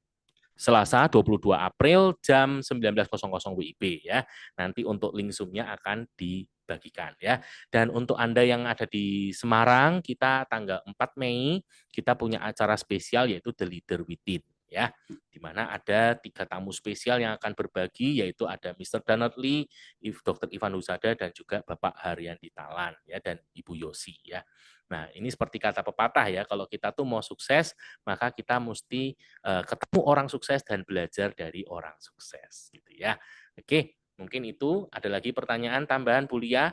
Selasa 22 April jam 19.00 WIB ya. Nanti untuk link Zoom-nya akan dibagikan ya. Dan untuk Anda yang ada di Semarang, kita tanggal 4 Mei kita punya acara spesial yaitu The Leader Within ya. Di mana ada 3 tamu spesial yang akan berbagi yaitu ada Mr. Danatli, Dr. Ivan Husada dan juga Bapak Harian Ditalan ya dan Ibu Yosi ya. Nah, ini seperti kata pepatah ya, kalau kita tuh mau sukses, maka kita mesti ketemu orang sukses dan belajar dari orang sukses gitu ya. Oke, mungkin itu ada lagi pertanyaan tambahan Bu Lia?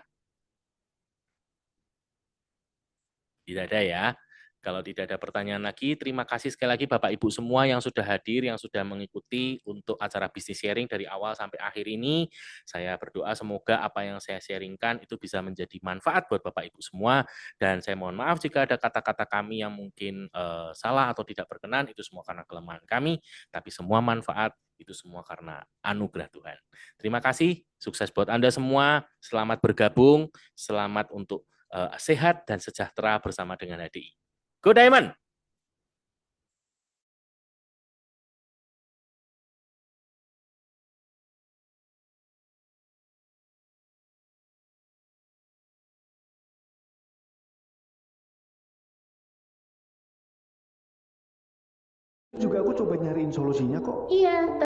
Tidak ada ya. Kalau tidak ada pertanyaan lagi, terima kasih sekali lagi Bapak Ibu semua yang sudah hadir, yang sudah mengikuti untuk acara bisnis sharing dari awal sampai akhir ini. Saya berdoa semoga apa yang saya sharingkan itu bisa menjadi manfaat buat Bapak Ibu semua. Dan saya mohon maaf jika ada kata-kata kami yang mungkin salah atau tidak berkenan, itu semua karena kelemahan kami. Tapi semua manfaat itu semua karena anugerah Tuhan. Terima kasih, sukses buat Anda semua. Selamat bergabung, selamat untuk sehat dan sejahtera bersama dengan HDI. Go Diamond! Juga aku coba nyariin solusinya kok. Iya.